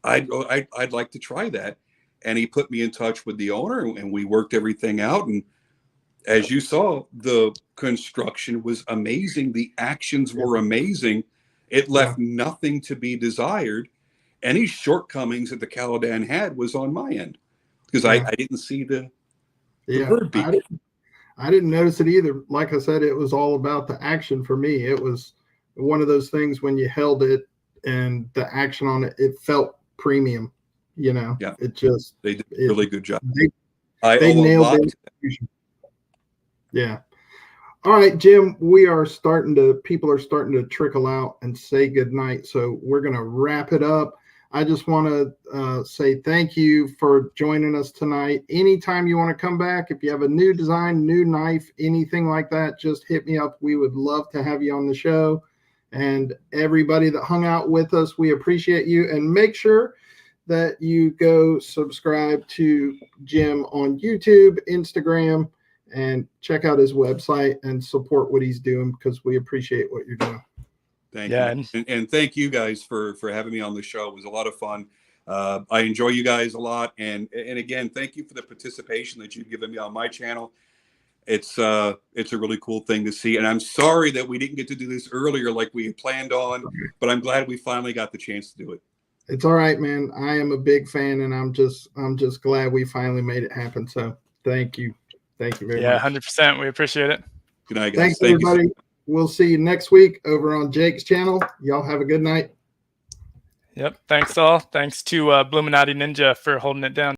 [SPEAKER 3] I'd like to try that. And he put me in touch with the owner, and we worked everything out. And as you saw, the construction was amazing. The actions were amazing. It left nothing to be desired. Any shortcomings that the Caladan had was on my end, because I didn't see the bird beak.
[SPEAKER 1] I didn't notice it either. Like I said, it was all about the action for me. It was one of those things when you held it and the action on it, it felt premium. You know, it just
[SPEAKER 3] they did a really good job.
[SPEAKER 1] They nailed it. Yeah. All right, Jim, people are starting to trickle out and say goodnight. So we're going to wrap it up. I just want to say thank you for joining us tonight. Anytime you want to come back, if you have a new design, new knife, anything like that, just hit me up. We would love to have you on the show. And everybody that hung out with us, we appreciate you. And make sure that you go subscribe to Jim on YouTube, Instagram, and check out his website and support what he's doing, because we appreciate what you're doing.
[SPEAKER 3] Thank you. And thank you guys for having me on the show. It was a lot of fun. I enjoy you guys a lot. And again, thank you for the participation that you've given me on my channel. It's a really cool thing to see. And I'm sorry that we didn't get to do this earlier like we had planned on, but I'm glad we finally got the chance to do it.
[SPEAKER 1] It's all right, man. I am a big fan, and I'm just glad we finally made it happen. So thank you. Thank you very much.
[SPEAKER 2] Yeah, 100%. We appreciate it.
[SPEAKER 3] Good night, guys.
[SPEAKER 1] Thanks, everybody. We'll see you next week over on Jake's channel. Y'all have a good night.
[SPEAKER 2] Yep. Thanks all. Thanks to Bluminati Ninja for holding it down.